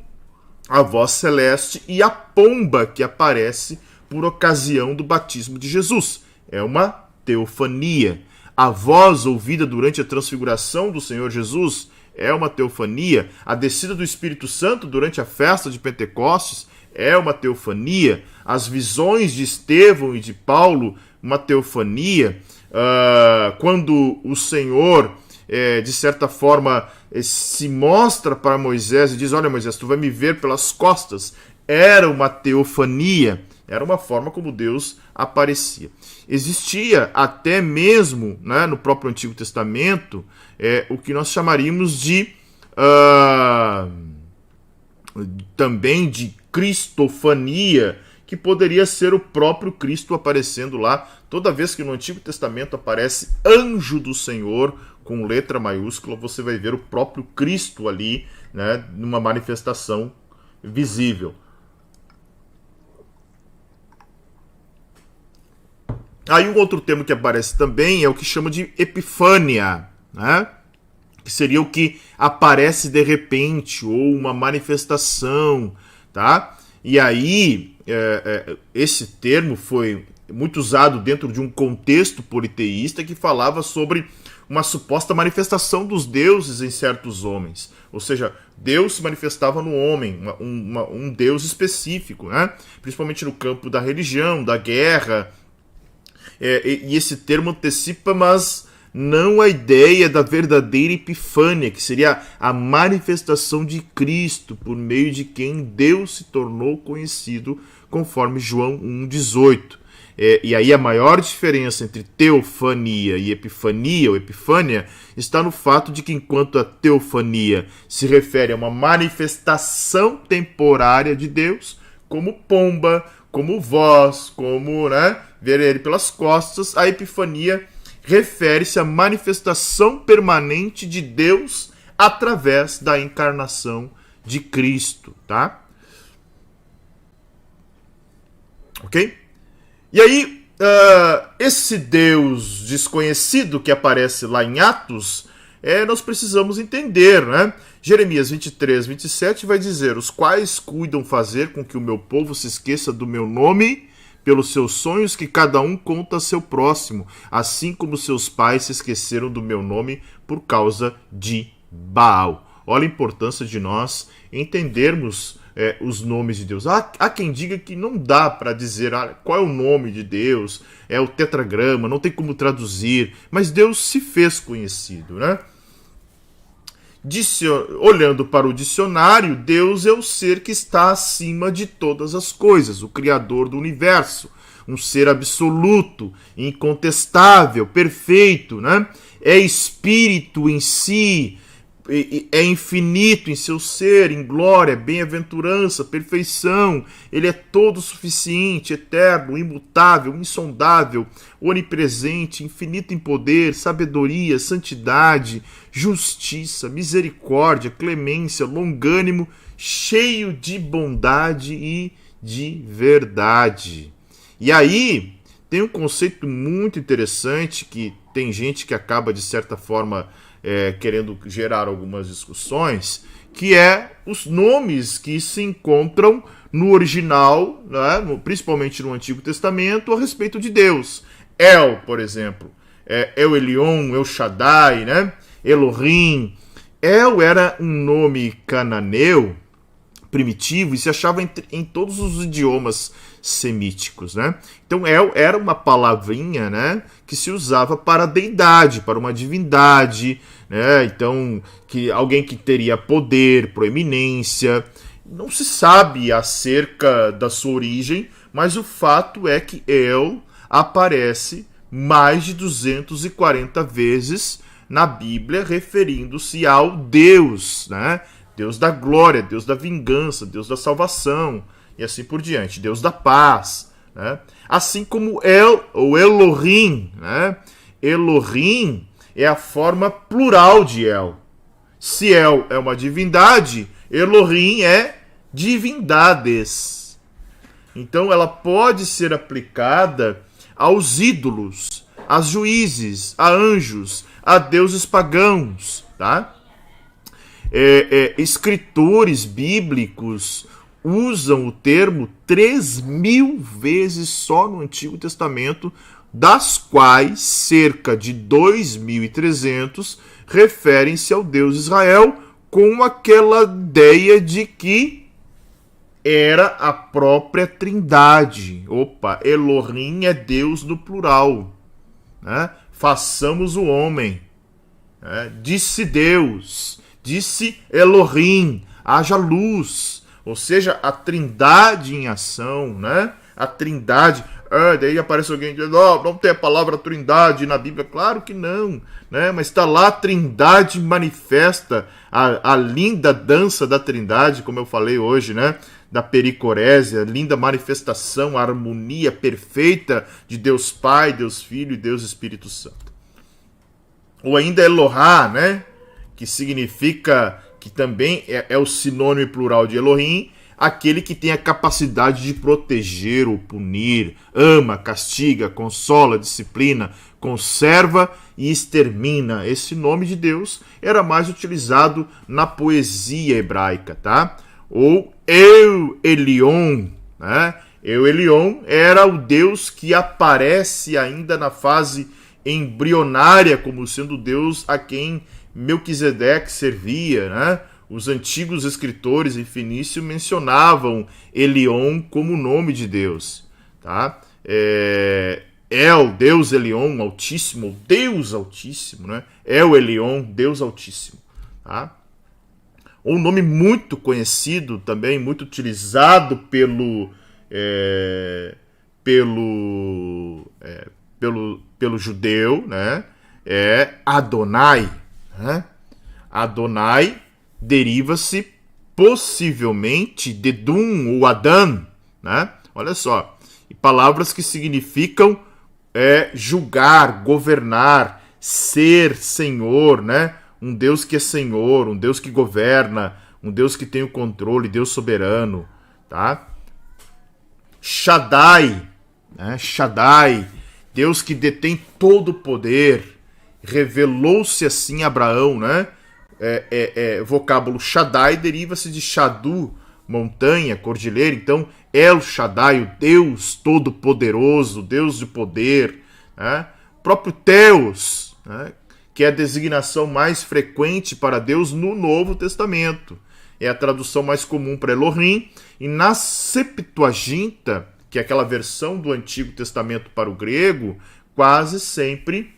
a voz celeste e a pomba que aparece por ocasião do batismo de Jesus. É uma teofania. A voz ouvida durante a transfiguração do Senhor Jesus é uma teofania. A descida do Espírito Santo durante a festa de Pentecostes é uma teofania. As visões de Estevão e de Paulo, uma teofania. Quando o Senhor, de certa forma, se mostra para Moisés e diz: olha, Moisés, tu vai me ver pelas costas. Era uma teofania. Era uma forma como Deus aparecia. Existia até mesmo, né, no próprio Antigo Testamento, o que nós chamaríamos de também de cristofania, que poderia ser o próprio Cristo aparecendo lá. Toda vez que no Antigo Testamento aparece anjo do Senhor com letra maiúscula, você vai ver o próprio Cristo ali, né, numa manifestação visível. Aí um outro termo que aparece também é o que chama de epifânia, né? Que seria o que aparece de repente, ou uma manifestação, tá? E aí, esse termo foi muito usado dentro de um contexto politeísta que falava sobre uma suposta manifestação dos deuses em certos homens. Ou seja, Deus se manifestava no homem, um Deus específico, né? Principalmente no campo da religião, da guerra. E esse termo antecipa, mas não a ideia da verdadeira epifânia, que seria a manifestação de Cristo, por meio de quem Deus se tornou conhecido, conforme João 1,18. E aí a maior diferença entre teofania e epifania, ou epifânia, está no fato de que enquanto a teofania se refere a uma manifestação temporária de Deus, como pomba, como voz, como, né, ver ele pelas costas, a epifania refere-se à manifestação permanente de Deus através da encarnação de Cristo, tá? Ok? E aí, esse Deus desconhecido que aparece lá em Atos, nós precisamos entender, né? Jeremias 23, 27 vai dizer: os quais cuidam fazer com que o meu povo se esqueça do meu nome, pelos seus sonhos que cada um conta a seu próximo, assim como seus pais se esqueceram do meu nome por causa de Baal. Olha a importância de nós entendermos os nomes de Deus. Há quem diga que não dá para dizer qual é o nome de Deus, é o tetragrama, não tem como traduzir, mas Deus se fez conhecido, né? Olhando para o dicionário, Deus é o ser que está acima de todas as coisas, o Criador do universo, um ser absoluto, incontestável, perfeito, né? É espírito em si, é infinito em seu ser, em glória, bem-aventurança, perfeição. Ele é todo suficiente, eterno, imutável, insondável, onipresente, infinito em poder, sabedoria, santidade, justiça, misericórdia, clemência, longânimo, cheio de bondade e de verdade. E aí tem um conceito muito interessante que tem gente que acaba, de certa forma, querendo gerar algumas discussões, que é os nomes que se encontram no original, né, principalmente no Antigo Testamento, a respeito de Deus. El, por exemplo, El Elyon, El Shaddai, né, Elohim. El era um nome cananeu primitivo e se achava em todos os idiomas semíticos, né? Então El era uma palavrinha, né, que se usava para a deidade, para uma divindade, né? Então, alguém que teria poder, proeminência. Não se sabe acerca da sua origem, mas o fato é que El aparece mais de 240 vezes na Bíblia, referindo-se ao Deus, né? Deus da glória, Deus da vingança, Deus da salvação, e assim por diante, Deus da paz, né? Assim como El, ou Elohim, né? Elohim é a forma plural de El. Se El é uma divindade, Elohim é divindades. Então ela pode ser aplicada aos ídolos. a juízes, a anjos, a deuses pagãos, tá? Escritores bíblicos usam o termo 3.000 vezes só no Antigo Testamento, das quais cerca de 2.300 referem-se ao Deus Israel com aquela ideia de que era a própria Trindade. Opa, Elohim é Deus no plural, né? Façamos o homem, né? Disse Deus, disse Elohim, haja luz. Ou seja, a Trindade em ação, né? A Trindade. Daí aparece alguém dizendo, não tem a palavra Trindade na Bíblia. Claro que não, né? Mas está lá a Trindade manifesta, a linda dança da Trindade, como eu falei hoje, né? Da pericorese, a linda manifestação, a harmonia perfeita de Deus Pai, Deus Filho e Deus Espírito Santo. Ou ainda Elohá, né? Que significa, que também é o sinônimo plural de Elohim, aquele que tem a capacidade de proteger ou punir, ama, castiga, consola, disciplina, conserva e extermina. Esse nome de Deus era mais utilizado na poesia hebraica, tá? Ou Eu Elion, né? Eu Elion era o Deus que aparece ainda na fase embrionária como sendo o Deus a quem Melquisedeque servia, né? Os antigos escritores em fenício mencionavam Elion como nome de Deus, tá? Deus Elion, Altíssimo, Deus Altíssimo, né? El Elion, Deus Altíssimo, tá? Um nome muito conhecido também, muito utilizado pelo judeu, né? É Adonai, né? Adonai deriva-se possivelmente de Dum ou Adão, né? Olha só, e palavras que significam julgar, governar, ser senhor, né? Um Deus que é senhor, um Deus que governa, um Deus que tem o controle, Deus soberano, tá? Shaddai, né? Shaddai, Deus que detém todo o poder, revelou-se assim a Abraão, né? Vocábulo Shaddai deriva-se de Shadu, montanha, cordilheira. Então, El Shaddai, o Deus todo-poderoso, Deus de poder, né? O próprio Theos, né? Que é a designação mais frequente para Deus no Novo Testamento. É a tradução mais comum para Elohim. E na Septuaginta, que é aquela versão do Antigo Testamento para o grego, quase sempre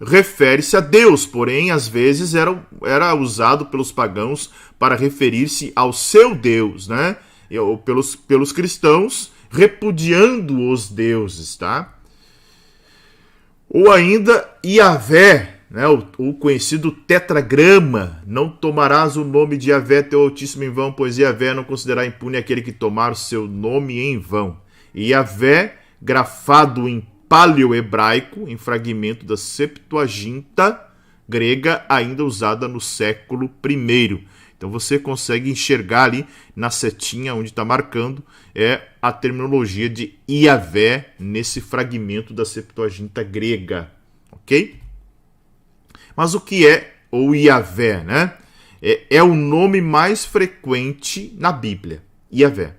refere-se a Deus, porém, às vezes era usado pelos pagãos para referir-se ao seu Deus, né? Ou pelos cristãos, repudiando os deuses, tá? Ou ainda Iavé, né? O conhecido tetragrama, não tomarás o nome de Iavé, teu Altíssimo, em vão, pois Iavé não considerará impune aquele que tomar o seu nome em vão. Iavé, grafado em paleo-hebraico, em fragmento da Septuaginta grega, ainda usada no século I. Então você consegue enxergar ali na setinha onde está marcando a terminologia de Iavé nesse fragmento da Septuaginta grega, ok? Mas o que é o Iavé, né? É o nome mais frequente na Bíblia, Iavé.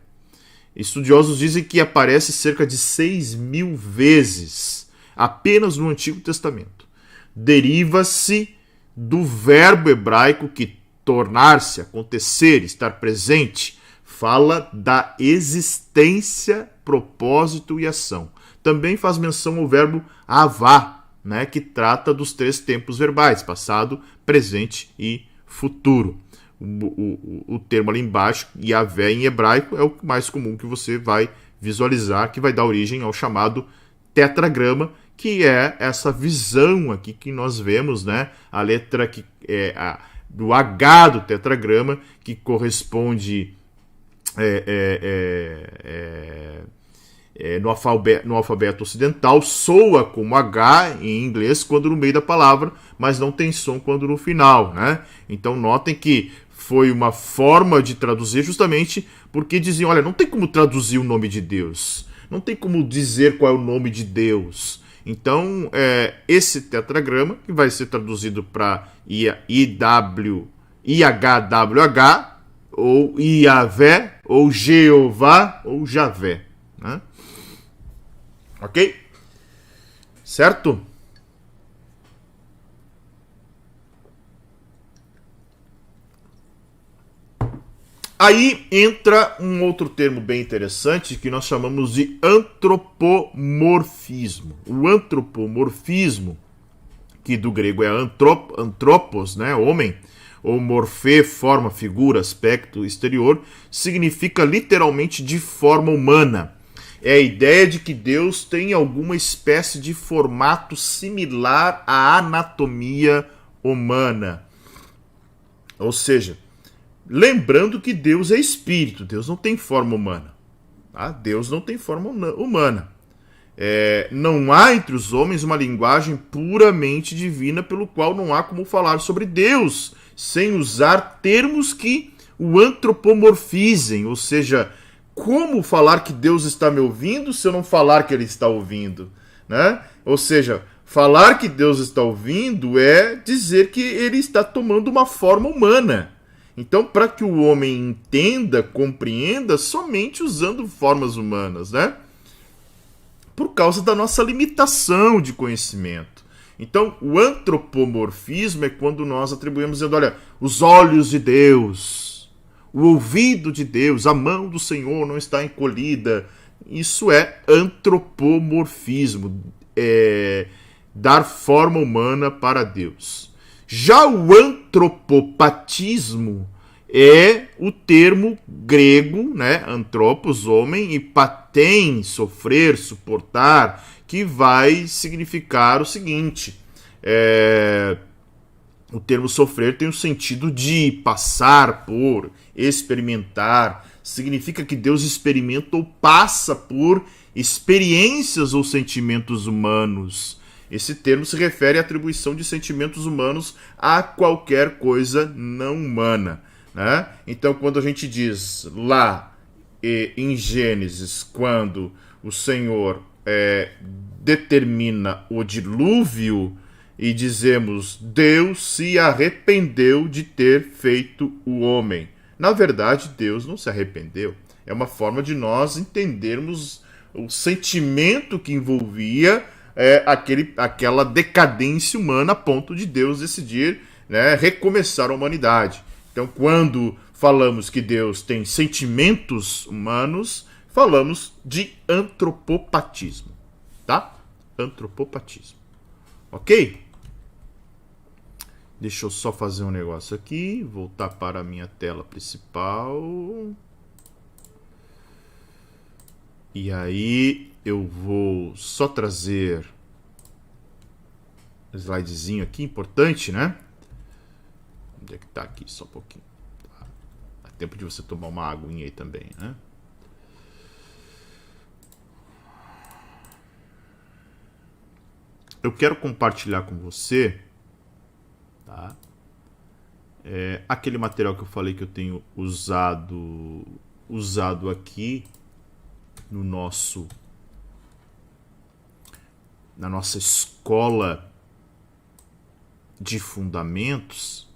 Estudiosos dizem que aparece cerca de 6.000 vezes apenas no Antigo Testamento. Deriva-se do verbo hebraico que tornar-se, acontecer, estar presente, fala da existência, propósito e ação. Também faz menção ao verbo avá, né, que trata dos 3 tempos verbais, passado, presente e futuro. O termo ali embaixo, Iavé em hebraico, é o mais comum que você vai visualizar, que vai dar origem ao chamado tetragrama, que é essa visão aqui que nós vemos, né? A letra que do H do tetragrama, que corresponde no alfabeto ocidental, soa como H em inglês quando no meio da palavra, mas não tem som quando no final, né? Então notem que foi uma forma de traduzir justamente porque diziam, olha, não tem como traduzir o nome de Deus, não tem como dizer qual é o nome de Deus. Então, esse tetragrama, que vai ser traduzido para IHWH, ou Iavé, ou Jeová, ou Javé. Né? Ok? Certo? Aí entra um outro termo bem interessante que nós chamamos de antropomorfismo. O antropomorfismo, que do grego é antropos, né, homem, ou morfê, forma, figura, aspecto exterior, significa literalmente de forma humana. É a ideia de que Deus tem alguma espécie de formato similar à anatomia humana. Ou seja, lembrando que Deus é espírito, Deus não tem forma humana. Tá? Deus não tem forma humana. Não há entre os homens uma linguagem puramente divina pelo qual não há como falar sobre Deus sem usar termos que o antropomorfizem, ou seja, como falar que Deus está me ouvindo se eu não falar que Ele está ouvindo? Né? Ou seja, falar que Deus está ouvindo é dizer que Ele está tomando uma forma humana. Então, para que o homem entenda, compreenda, somente usando formas humanas, né? Por causa da nossa limitação de conhecimento. Então, o antropomorfismo é quando nós atribuímos, dizendo, olha, os olhos de Deus, o ouvido de Deus, a mão do Senhor não está encolhida. Isso é antropomorfismo, dar forma humana para Deus. Já o antropopatismo é o termo grego, né, antropos, homem, e patem, sofrer, suportar, que vai significar o seguinte, o termo sofrer tem o sentido de passar por, experimentar, significa que Deus experimenta ou passa por experiências ou sentimentos humanos. Esse termo se refere à atribuição de sentimentos humanos a qualquer coisa não humana. Né? Então, quando a gente diz lá em Gênesis, quando o Senhor determina o dilúvio e dizemos Deus se arrependeu de ter feito o homem. Na verdade, Deus não se arrependeu. É uma forma de nós entendermos o sentimento que envolvia aquela decadência humana a ponto de Deus decidir, né, recomeçar a humanidade. Então, quando falamos que Deus tem sentimentos humanos, falamos de antropopatismo, tá? Antropopatismo. Ok? Deixa eu só fazer um negócio aqui, voltar para a minha tela principal. E aí eu vou só trazer um slidezinho aqui, importante, né? Onde é que tá aqui? Só um pouquinho. Tá. Dá tempo de você tomar uma aguinha aí também, né? Eu quero compartilhar com você, tá? Aquele material que eu falei que eu tenho usado aqui no na nossa escola de fundamentos.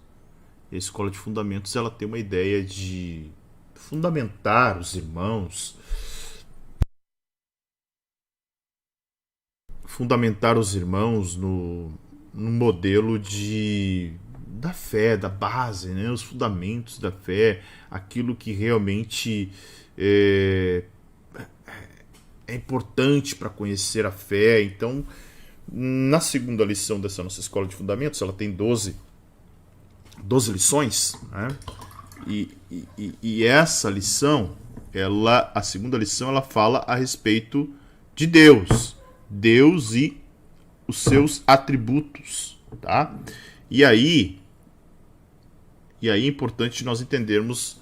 A escola de fundamentos, ela tem uma ideia de fundamentar os irmãos, no modelo da fé, da base, né? Os fundamentos da fé, aquilo que realmente é importante para conhecer a fé. Então, na segunda lição dessa nossa escola de fundamentos, ela tem 12 lições, né? E essa lição, a segunda lição, ela fala a respeito de Deus e os seus atributos, tá? E aí é importante nós entendermos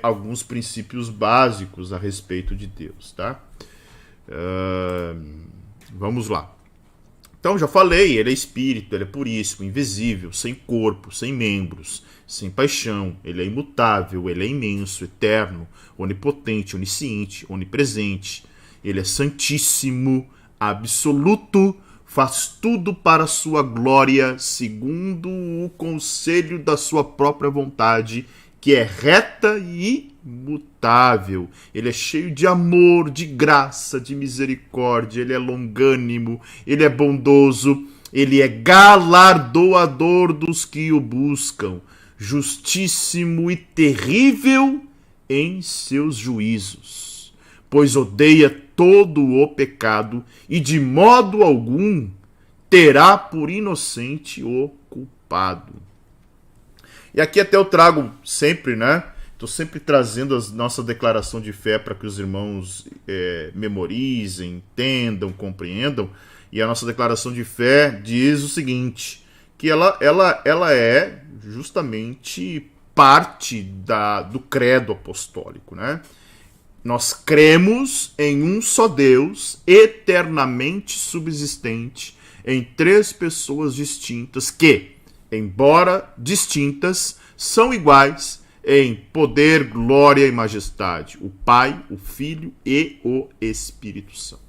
alguns princípios básicos a respeito de Deus, tá? Vamos lá. Então, já falei, ele é espírito, ele é puríssimo, invisível, sem corpo, sem membros, sem paixão, ele é imutável, ele é imenso, eterno, onipotente, onisciente, onipresente, ele é santíssimo, absoluto, faz tudo para a sua glória, segundo o conselho da sua própria vontade, que é reta e imutável. Ele é cheio de amor, de graça, de misericórdia, ele é longânimo, ele é bondoso, ele é galardoador dos que o buscam, justíssimo e terrível em seus juízos, pois odeia todo o pecado e de modo algum terá por inocente o culpado. E aqui até eu trago sempre, né? Estou sempre trazendo a nossa declaração de fé para que os irmãos memorizem, entendam, compreendam. E a nossa declaração de fé diz o seguinte, que ela é justamente parte do credo apostólico, né? Nós cremos em um só Deus, eternamente subsistente, em três pessoas distintas que, embora distintas, são iguais em poder, glória e majestade, o Pai, o Filho e o Espírito Santo.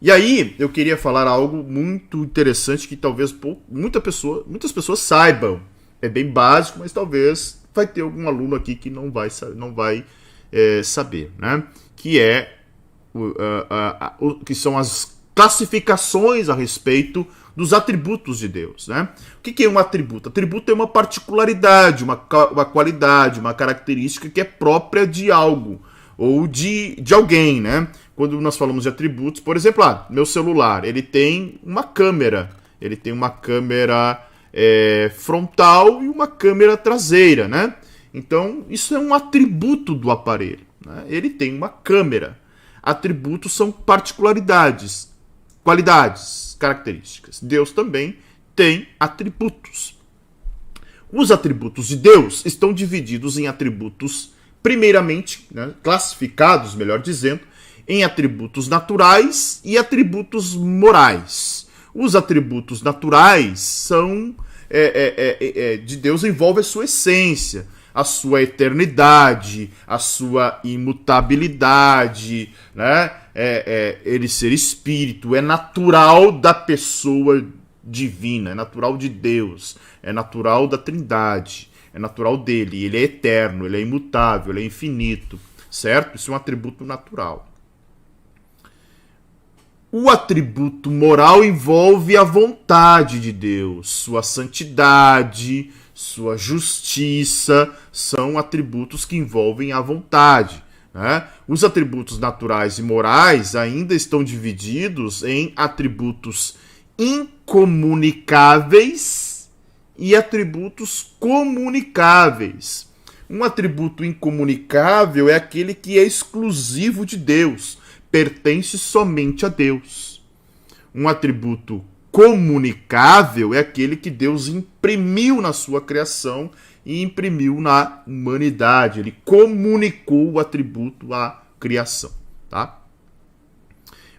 E aí, eu queria falar algo muito interessante que talvez muitas pessoas saibam. É bem básico, mas talvez vai ter algum aluno aqui que não vai saber, né? Que são as classificações a respeito dos atributos de Deus, né? O que é um atributo? Atributo é uma particularidade, uma qualidade, uma característica que é própria de algo ou de alguém, né? Quando nós falamos de atributos, por exemplo, meu celular, ele tem uma câmera, frontal e uma câmera traseira, né? Então, isso é um atributo do aparelho, né? Ele tem uma câmera. Atributos são particularidades, qualidades, características. Deus também tem atributos. Os atributos de Deus estão divididos em atributos, primeiramente, né, classificados, melhor dizendo, em atributos naturais e atributos morais. Os atributos naturais são de Deus, envolve a sua essência, a sua eternidade, a sua imutabilidade, né? Ele ser espírito, é natural da pessoa divina, é natural de Deus, é natural da Trindade, é natural dele, ele é eterno, ele é imutável, ele é infinito, certo? Isso é um atributo natural. O atributo moral envolve a vontade de Deus, sua santidade, sua justiça, são atributos que envolvem a vontade, né? Os atributos naturais e morais ainda estão divididos em atributos incomunicáveis e atributos comunicáveis. Um atributo incomunicável é aquele que é exclusivo de Deus, pertence somente a Deus. Um atributo comunicável é aquele que Deus imprimiu na sua criação e imprimiu na humanidade. Ele comunicou o atributo à criação, tá?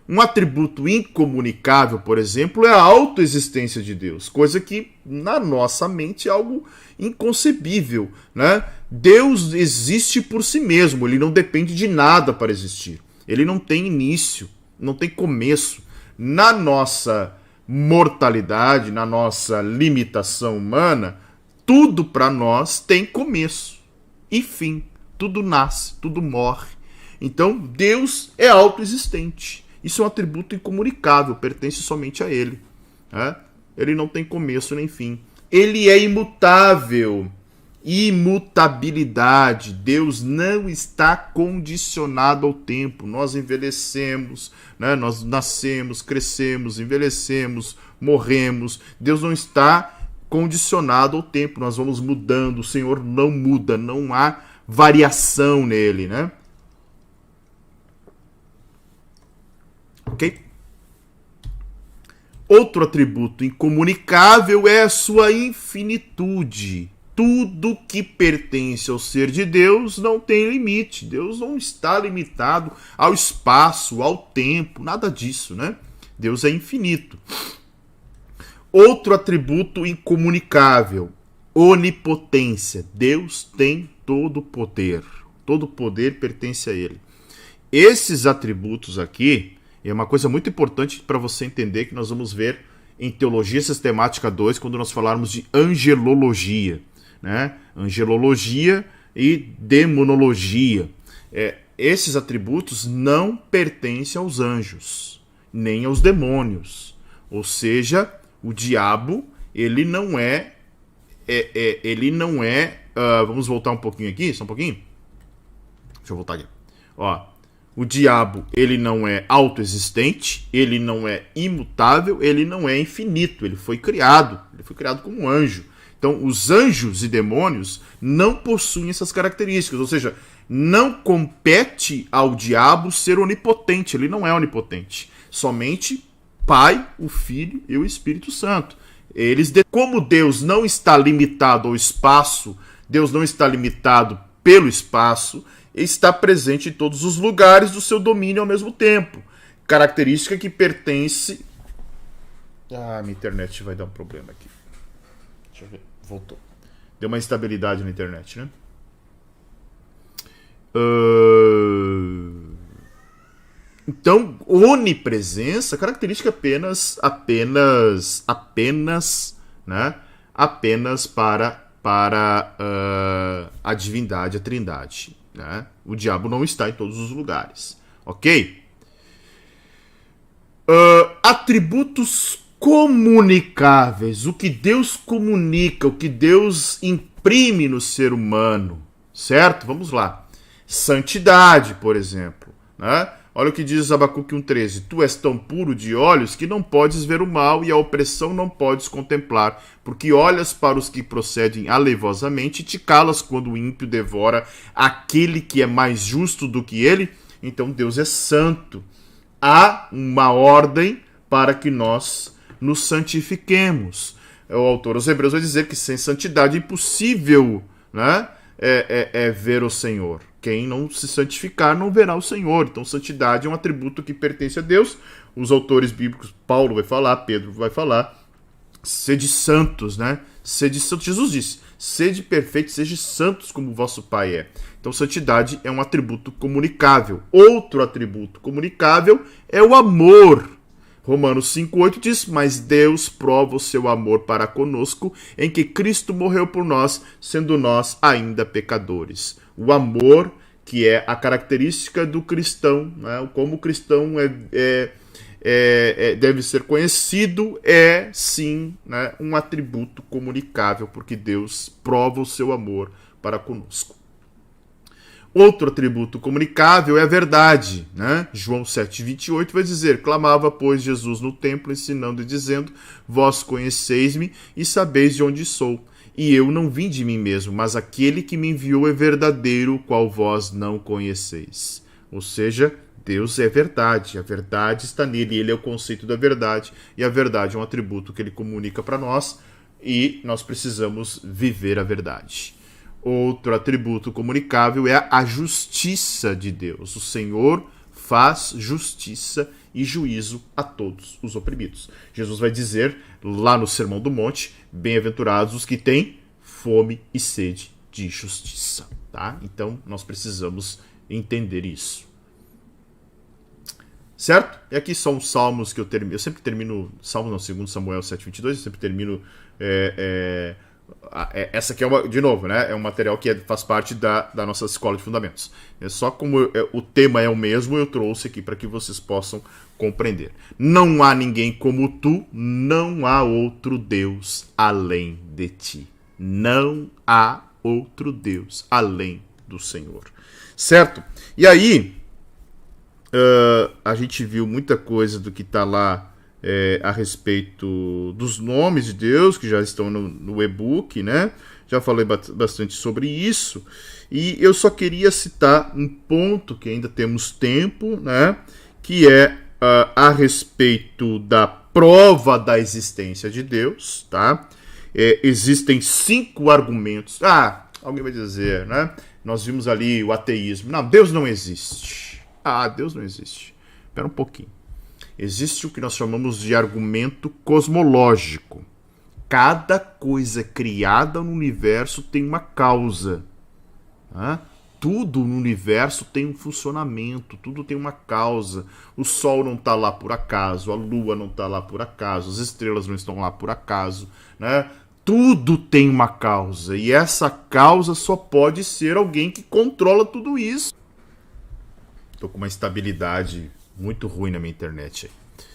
Um atributo incomunicável, por exemplo, é a autoexistência de Deus, coisa que na nossa mente é algo inconcebível, né? Deus existe por si mesmo, ele não depende de nada para existir. Ele não tem início, não tem começo. Na nossa mortalidade, na nossa limitação humana, tudo para nós tem começo e fim. Tudo nasce, tudo morre. Então, Deus é autoexistente. Isso é um atributo incomunicável, pertence somente a Ele, né? Ele não tem começo nem fim. Ele é imutável. Imutabilidade. Deus não está condicionado ao tempo. Nós envelhecemos, né? Nós nascemos, crescemos, envelhecemos, morremos. Deus não está condicionado ao tempo. Nós vamos mudando. O Senhor não muda, não há variação nele, né? Ok? Outro atributo incomunicável é a sua infinitude. Tudo que pertence ao ser de Deus não tem limite. Deus não está limitado ao espaço, ao tempo, nada disso, né? Deus é infinito. Outro atributo incomunicável, onipotência. Deus tem todo o poder. Todo o poder pertence a Ele. Esses atributos aqui, É uma coisa muito importante para você entender que nós vamos ver em Teologia Sistemática 2, quando nós falarmos de angelologia, né? Angelologia e demonologia. Esses atributos não pertencem aos anjos, nem aos demônios. Ou seja, o diabo, ele não é... vamos voltar um pouquinho aqui, só um pouquinho. Deixa eu voltar aqui. Ó, o diabo, ele não é autoexistente, ele não é imutável, ele não é infinito, ele foi criado como um anjo. Então, os anjos e demônios não possuem essas características, ou seja, não compete ao diabo ser onipotente, ele não é onipotente. Somente Pai, o Filho e o Espírito Santo. Como Deus não está limitado ao espaço, Deus não está limitado pelo espaço, está presente em todos os lugares do seu domínio ao mesmo tempo. Característica que pertence... minha internet vai dar um problema aqui. Deixa eu ver. Voltou. Deu uma instabilidade na internet, né? Então, onipresença, característica apenas para a divindade, a trindade. Né? O diabo não está em todos os lugares. Ok? Atributos comunicáveis. O que Deus comunica, o que Deus imprime no ser humano. Certo? Vamos lá. Santidade, por exemplo. Né? Olha o que diz Abacuque 1,13. Tu és tão puro de olhos que não podes ver o mal e a opressão não podes contemplar, porque olhas para os que procedem alevosamente e te calas quando o ímpio devora aquele que é mais justo do que ele. Então Deus é santo. Há uma ordem para que nós nos santifiquemos. O autor aos Hebreus vai dizer que sem santidade é impossível, né, ver o Senhor. Quem não se santificar não verá o Senhor. Então, santidade é um atributo que pertence a Deus. Os autores bíblicos, Paulo vai falar, Pedro vai falar, sede santos, né? Sede santos. Jesus disse, sede perfeitos, sede santos como o vosso Pai é. Então, santidade é um atributo comunicável. Outro atributo comunicável é o amor. Romanos 5,8 diz, mas Deus prova o seu amor para conosco, em que Cristo morreu por nós, sendo nós ainda pecadores. O amor, que é a característica do cristão, né? Como o cristão deve ser conhecido, é sim, né, um atributo comunicável, porque Deus prova o seu amor para conosco. Outro atributo comunicável é a verdade, né? João 7,28 vai dizer, clamava, pois, Jesus no templo, ensinando e dizendo, vós conheceis-me e sabeis de onde sou. E eu não vim de mim mesmo, mas aquele que me enviou é verdadeiro, o qual vós não conheceis. Ou seja, Deus é verdade, a verdade está nele, ele é o conceito da verdade, e a verdade é um atributo que ele comunica para nós, e nós precisamos viver a verdade. Outro atributo comunicável é a justiça de Deus. O Senhor faz justiça e juízo a todos os oprimidos. Jesus vai dizer lá no Sermão do Monte, bem-aventurados os que têm fome e sede de justiça. Tá? Então, nós precisamos entender isso. Certo? E aqui são os salmos que eu termino. Eu sempre termino, salmo não, 2 Samuel 7,22, eu sempre termino... essa aqui é de novo, né? É um material que faz parte da nossa escola de fundamentos. É só como o tema é o mesmo, eu trouxe aqui para que vocês possam compreender. Não há ninguém como tu, não há outro Deus além de ti. Não há outro Deus além do Senhor. Certo? E aí, a gente viu muita coisa do que está lá a respeito dos nomes de Deus, que já estão no e-book, né? Já falei bastante sobre isso. E eu só queria citar um ponto que ainda temos tempo, né? Que é a respeito da prova da existência de Deus, tá? Existem 5 argumentos. Alguém vai dizer, né? Nós vimos ali o ateísmo. Não, Deus não existe. Deus não existe. Espera um pouquinho. Existe o que nós chamamos de argumento cosmológico. Cada coisa criada no universo tem uma causa. Tá? tudo no universo tem um funcionamento, tudo tem uma causa. O Sol não está lá por acaso, a Lua não está lá por acaso, as estrelas não estão lá por acaso, né? Tudo tem uma causa, e essa causa só pode ser alguém que controla tudo isso. Estou com uma estabilidade muito ruim na minha internet aí.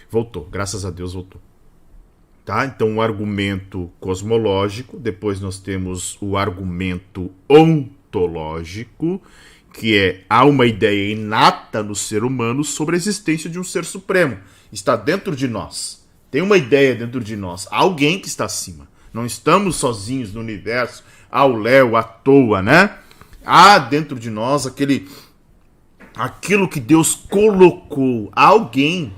Voltou, graças a Deus voltou. Tá? Então, o argumento cosmológico, depois nós temos o argumento ontológico, que há uma ideia inata no ser humano sobre a existência de um ser supremo. Está dentro de nós. Tem uma ideia dentro de nós. Há alguém que está acima. Não estamos sozinhos no universo, ao léu, à toa, né? Há dentro de nós aquilo que Deus colocou. Há alguém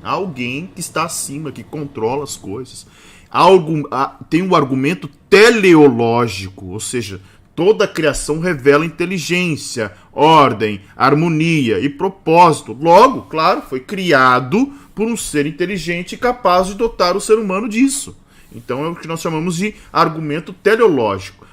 que está acima, que controla as coisas. Tem um argumento teleológico, ou seja, toda a criação revela inteligência, ordem, harmonia e propósito. Logo, claro, foi criado por um ser inteligente capaz de dotar o ser humano disso. Então é o que nós chamamos de argumento teleológico.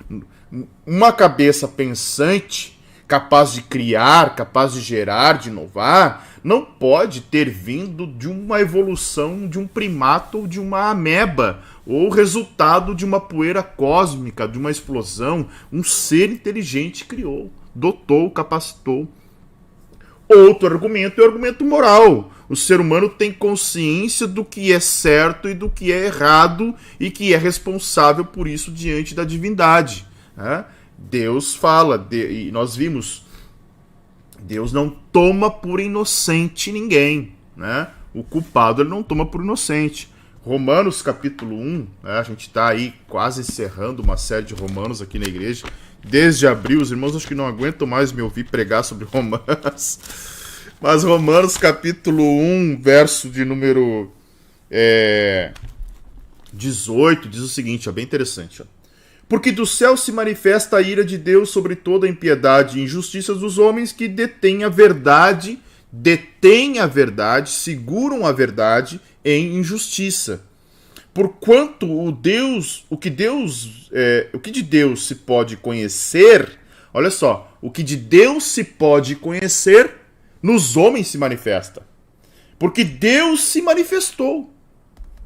Uma cabeça pensante, capaz de criar, capaz de gerar, de inovar, não pode ter vindo de uma evolução de um primato ou de uma ameba, ou resultado de uma poeira cósmica, de uma explosão. Um ser inteligente criou, dotou, capacitou. Outro argumento é o argumento moral. O ser humano tem consciência do que é certo e do que é errado e que é responsável por isso diante da divindade, né? Deus fala, e nós vimos, Deus não toma por inocente ninguém, né? O culpado ele não toma por inocente. Romanos capítulo 1, né? A gente está aí quase encerrando uma série de Romanos aqui na igreja. Desde abril, os irmãos acho que não aguentam mais me ouvir pregar sobre Romanos. Mas Romanos capítulo 1, verso de número 18, diz o seguinte, bem interessante. Porque do céu se manifesta a ira de Deus sobre toda a impiedade e injustiça dos homens que detêm a verdade, seguram a verdade em injustiça. Porquanto o que de Deus se pode conhecer, olha só, o que de Deus se pode conhecer, nos homens se manifesta. Porque Deus se manifestou,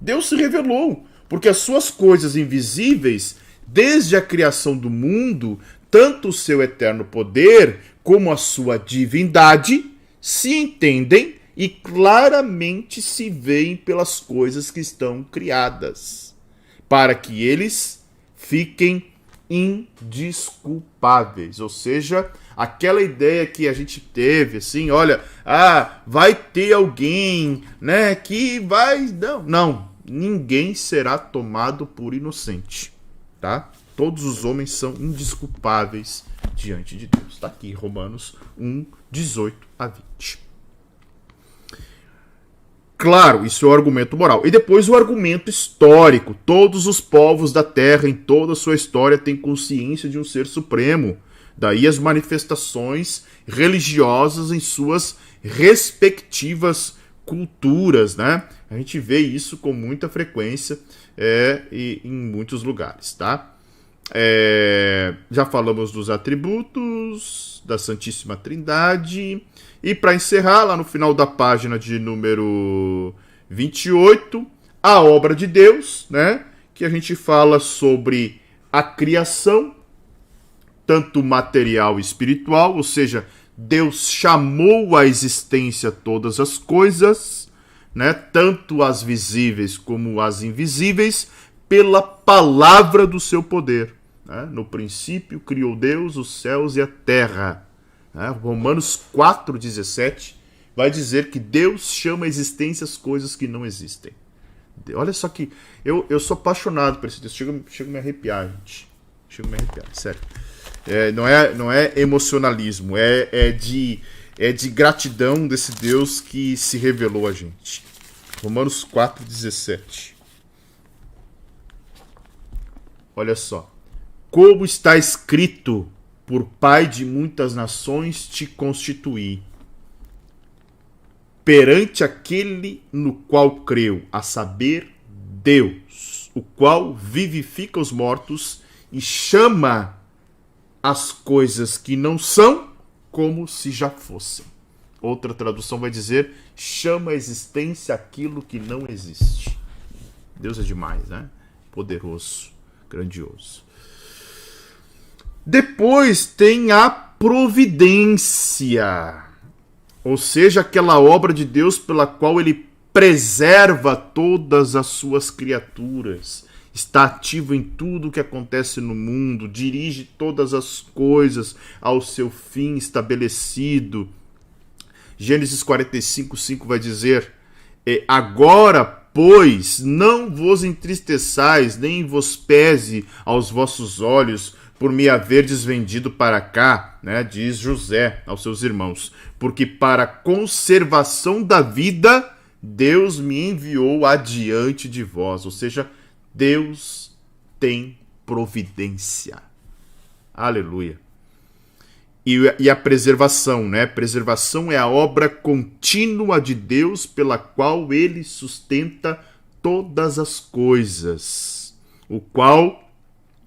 Deus se revelou, porque as suas coisas invisíveis, desde a criação do mundo, tanto o seu eterno poder como a sua divindade se entendem e claramente se veem pelas coisas que estão criadas, para que eles fiquem indesculpáveis. Ou seja, aquela ideia que a gente teve, assim, olha, vai ter alguém, né, que vai... Não, ninguém será tomado por inocente. Tá? Todos os homens são indesculpáveis diante de Deus. Está aqui, Romanos 1, 18 a 20. Claro, isso é o argumento moral. E depois o argumento histórico. Todos os povos da Terra, em toda a sua história, têm consciência de um ser supremo. Daí as manifestações religiosas em suas respectivas culturas, né? A gente vê isso com muita frequência e em muitos lugares, tá? Já falamos dos atributos da Santíssima Trindade. E para encerrar, lá no final da página de número 28, a obra de Deus, né? Que a gente fala sobre a criação, tanto material e espiritual, ou seja, Deus chamou à existência todas as coisas, né? Tanto as visíveis como as invisíveis, pela palavra do seu poder. Né? No princípio criou Deus os céus e a terra. Romanos 4,17 vai dizer que Deus chama a existência as coisas que não existem. Olha só que eu sou apaixonado por esse texto. Chego a me arrepiar, gente. Chego a me arrepiar, sério. Não é emocionalismo, é de gratidão desse Deus que se revelou a gente. Romanos 4,17. Olha só. Como está escrito: por pai de muitas nações te constituí, perante aquele no qual creu, a saber, Deus, o qual vivifica os mortos e chama as coisas que não são como se já fossem. Outra tradução vai dizer: chama a existência aquilo que não existe. Deus é demais, né? Poderoso, grandioso. Depois tem a providência, ou seja, aquela obra de Deus pela qual ele preserva todas as suas criaturas, está ativo em tudo o que acontece no mundo, dirige todas as coisas ao seu fim estabelecido. Gênesis 45:5 vai dizer: agora, pois, não vos entristeçais, nem vos pese aos vossos olhos, por me haverdes vendido para cá, né, diz José aos seus irmãos, porque para a conservação da vida Deus me enviou adiante de vós. Ou seja, Deus tem providência. Aleluia. E a preservação, né? Preservação é a obra contínua de Deus pela qual ele sustenta todas as coisas. O qual,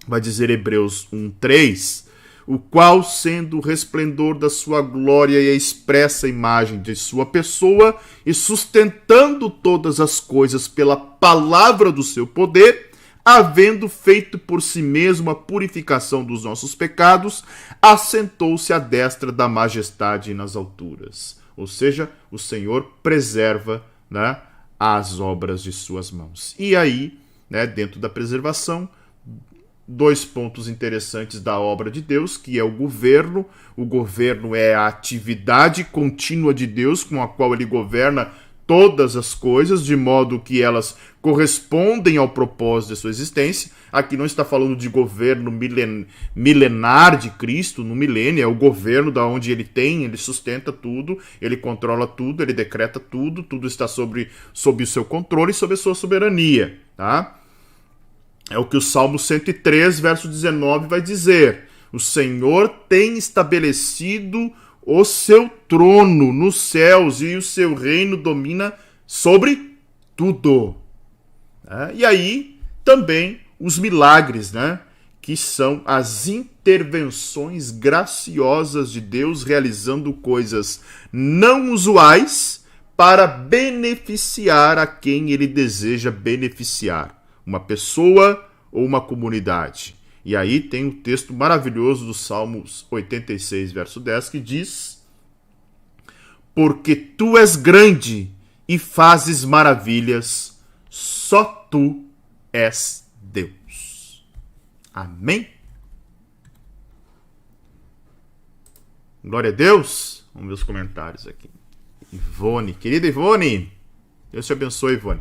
vai dizer Hebreus 1:3, o qual, sendo o resplendor da sua glória e a expressa imagem de sua pessoa, e sustentando todas as coisas pela palavra do seu poder, havendo feito por si mesmo a purificação dos nossos pecados, assentou-se à destra da majestade nas alturas. Ou seja, o Senhor preserva, né, as obras de suas mãos. E aí, né, dentro da preservação, dois pontos interessantes da obra de Deus, que é o governo. O governo é a atividade contínua de Deus com a qual ele governa todas as coisas, de modo que elas correspondem ao propósito de sua existência. Aqui não está falando de governo milenar de Cristo, no milênio, é o governo da onde ele sustenta tudo, ele controla tudo, ele decreta tudo, tudo está sob o seu controle e sob a sua soberania, tá? É o que o Salmo 103, verso 19 vai dizer: o Senhor tem estabelecido o seu trono nos céus e o seu reino domina sobre tudo. E aí também os milagres, né? Que são as intervenções graciosas de Deus realizando coisas não usuais para beneficiar a quem ele deseja beneficiar, uma pessoa ou uma comunidade. E aí tem um texto maravilhoso do Salmos 86, verso 10, que diz: porque tu és grande e fazes maravilhas, só tu és Deus. Amém? Glória a Deus. Vamos ver os comentários aqui. Ivone, querida Ivone, Deus te abençoe, Ivone.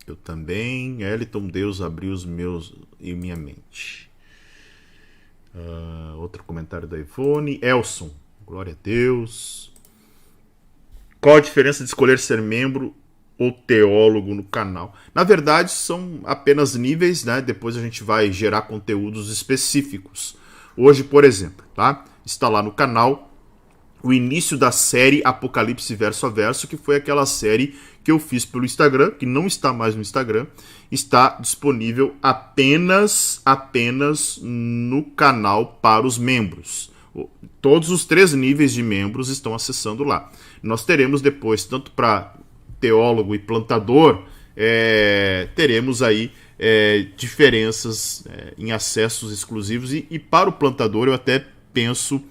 Eu também, Eliton, Deus abriu os meus e minha mente. Outro comentário da Ivone. Elson, glória a Deus. Qual a diferença de escolher ser membro ou teólogo no canal? Na verdade, são apenas níveis, né? Depois a gente vai gerar conteúdos específicos. Hoje, por exemplo, tá? Está lá no canal o início da série Apocalipse Verso a Verso, que foi aquela série que eu fiz pelo Instagram, que não está mais no Instagram, está disponível apenas no canal para os membros. Todos os 3 níveis de membros estão acessando lá. Nós teremos depois, tanto para teólogo e plantador, teremos aí diferenças em acessos exclusivos, e para o plantador eu até penso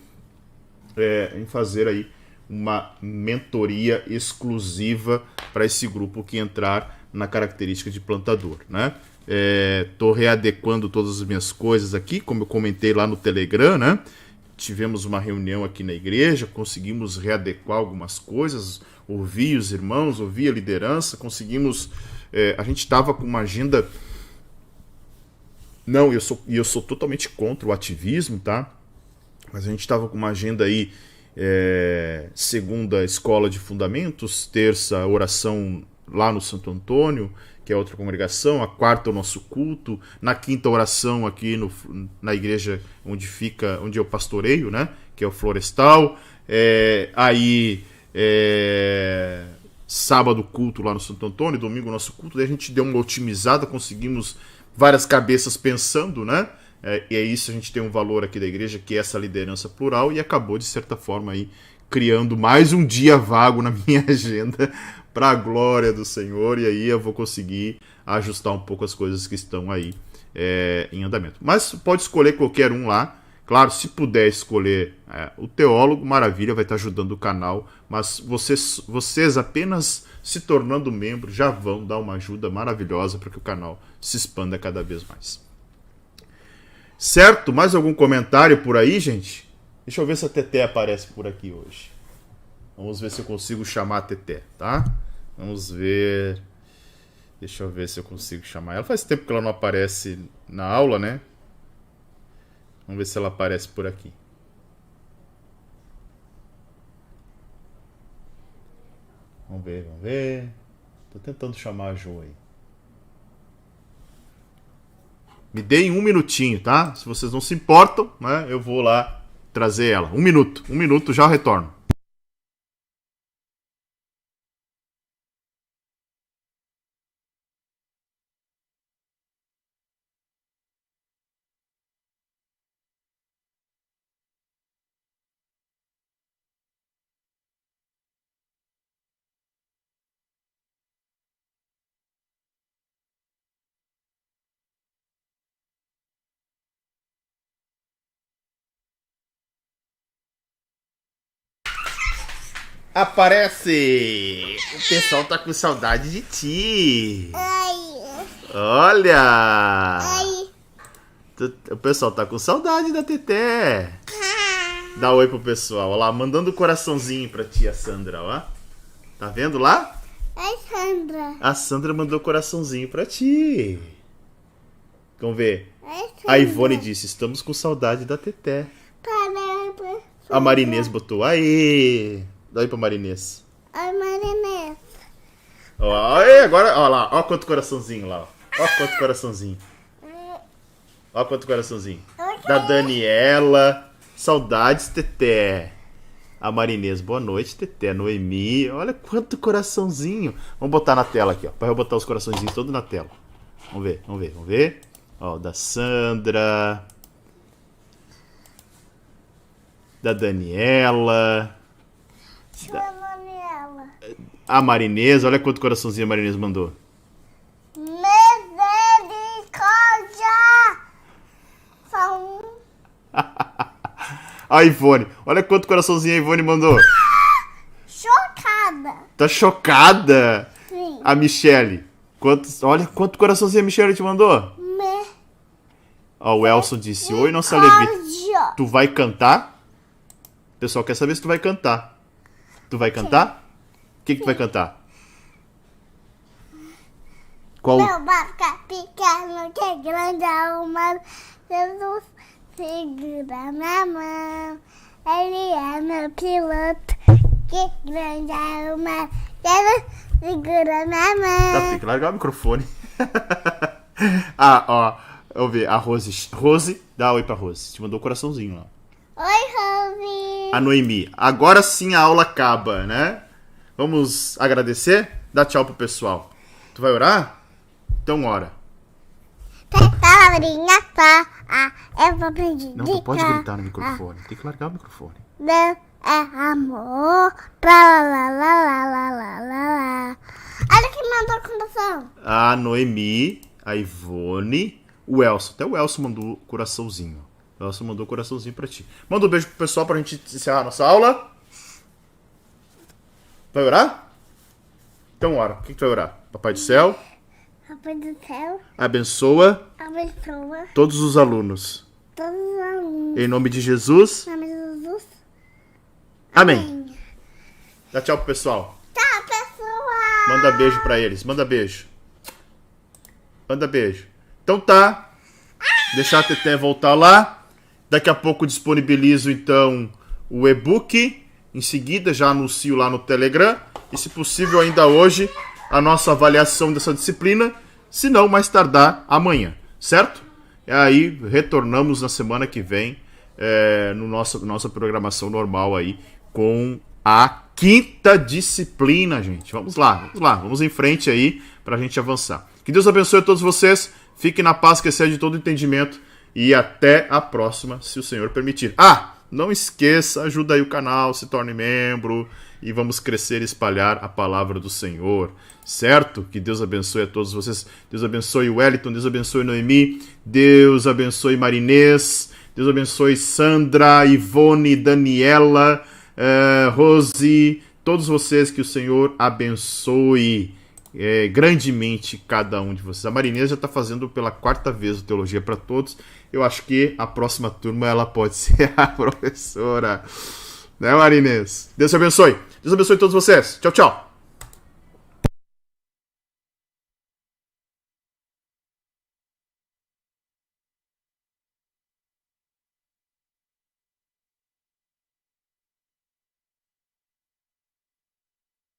em fazer aí uma mentoria exclusiva para esse grupo que entrar na característica de plantador, né? Tô readequando todas as minhas coisas aqui, como eu comentei lá no Telegram, né? Tivemos uma reunião aqui na igreja, conseguimos readequar algumas coisas, ouvir os irmãos, ouvir a liderança, conseguimos... a gente estava com uma agenda... Não, eu sou totalmente contra o ativismo, tá? Mas a gente estava com uma agenda aí, segunda, escola de fundamentos, terça, oração lá no Santo Antônio, que é outra congregação, a quarta, o nosso culto, na quinta, oração aqui na igreja onde eu pastoreio, né, que é o Florestal, aí sábado culto lá no Santo Antônio, domingo nosso culto, daí a gente deu uma otimizada, conseguimos várias cabeças pensando, né? E é isso, a gente tem um valor aqui da igreja, que é essa liderança plural, e acabou, de certa forma, aí, criando mais um dia vago na minha agenda para a glória do Senhor, e aí eu vou conseguir ajustar um pouco as coisas que estão aí em andamento. Mas pode escolher qualquer um lá. Claro, se puder escolher o teólogo, maravilha, vai estar ajudando o canal, mas vocês apenas se tornando membro já vão dar uma ajuda maravilhosa para que o canal se expanda cada vez mais. Certo? Mais algum comentário por aí, gente? Deixa eu ver se a Teté aparece por aqui hoje. Vamos ver se eu consigo chamar a Teté, tá? Vamos ver. Deixa eu ver se eu consigo chamar ela. Faz tempo que ela não aparece na aula, né? Vamos ver se ela aparece por aqui. Vamos ver, vamos ver. Tô tentando chamar a Jo aí. Me deem um minutinho, tá? Se vocês não se importam, né? Eu vou lá trazer ela. Um minuto, já retorno. Aparece! O pessoal tá com saudade de ti. Olha! O pessoal tá com saudade da Teté. Dá oi pro pessoal. Olha lá, mandando coraçãozinho pra tia Sandra, ó. Tá vendo lá? Sandra. A Sandra mandou coraçãozinho pra ti. Vamos ver. A Ivone disse, estamos com saudade da Teté. A Marinês botou, aê! Dá oi pra Marinês. Oi, Marinês. Ó, agora, ó lá, ó quanto coraçãozinho lá. Ó quanto coraçãozinho. Ó quanto coraçãozinho. Da Daniela. Saudades, Teté. A Marinês, boa noite, Teté. Noemi, olha quanto coraçãozinho. Vamos botar na tela aqui, ó. Pra eu botar os coraçõezinhos todos na tela. Vamos ver. Ó, da Sandra. Da Daniela. A Marinês, olha quanto coraçãozinho a Marinês mandou. Misericórdia! Só um. A Ivone, olha quanto coraçãozinho a Ivone mandou. Chocada. Tá chocada? Sim. A Michele, olha quanto coraçãozinho a Michele te mandou. Ó, o Elson disse, oi, nossa Levi. Tu vai cantar? O pessoal quer saber se tu vai cantar. Tu vai cantar? O que tu vai cantar? Qual? Meu barco é pequeno, que é grande é o mar. Jesus segura na mão. Ele é meu piloto, que grande é o mar. Jesus segura na mão. Tem que largar o microfone. Ó, vamos ver, a Rose. Rose, dá oi pra Rose. Te mandou um coraçãozinho lá. Oi, Rovi. A Noemi, agora sim a aula acaba, né? Vamos agradecer? Dá tchau pro pessoal. Tu vai orar? Então ora. Palavrinha só, eu vou pedir. Não, tu pode gritar no microfone. Tem que largar o microfone. Deus é amor. Lá, lá, lá, lá, lá, lá, lá. Olha quem mandou coração. A Noemi, a Ivone, o Elson. Até o Elson mandou coraçãozinho. O Elson mandou coraçãozinho pra ti. Manda um beijo pro pessoal pra gente encerrar a nossa aula. Vai orar? Então ora. O que tu vai orar? Papai do céu, Papai do céu, abençoa abençoa todos os alunos. todos os alunos. Em nome de Jesus. Em nome de Jesus. Amém. Dá tchau pro pessoal. Tchau, pessoal. Manda beijo pra eles. Manda beijo. Manda beijo. Então tá. Deixar a Teté voltar lá. Daqui a pouco disponibilizo então o e-book. Em seguida já anuncio lá no Telegram. E se possível ainda hoje a nossa avaliação dessa disciplina. Se não, mais tardar amanhã. Certo? E aí retornamos na semana que vem no nossa programação normal aí com a quinta disciplina, gente. Vamos lá, vamos em frente aí para a gente avançar. Que Deus abençoe a todos vocês, fiquem na paz que excede todo entendimento e até a próxima, se o Senhor permitir. Não esqueça, ajuda aí o canal, se torne membro e vamos crescer e espalhar a palavra do Senhor, certo? Que Deus abençoe a todos vocês. Deus abençoe o Wellington, Deus abençoe Noemi, Deus abençoe Marinês, Deus abençoe Sandra, Ivone, Daniela, Rose, todos vocês, que o Senhor abençoe grandemente cada um de vocês. A Marinês já está fazendo pela 4ª vez o Teologia para Todos. Eu acho que a próxima turma ela pode ser a professora, né, Marinês? Deus te abençoe. Deus abençoe todos vocês. Tchau, tchau.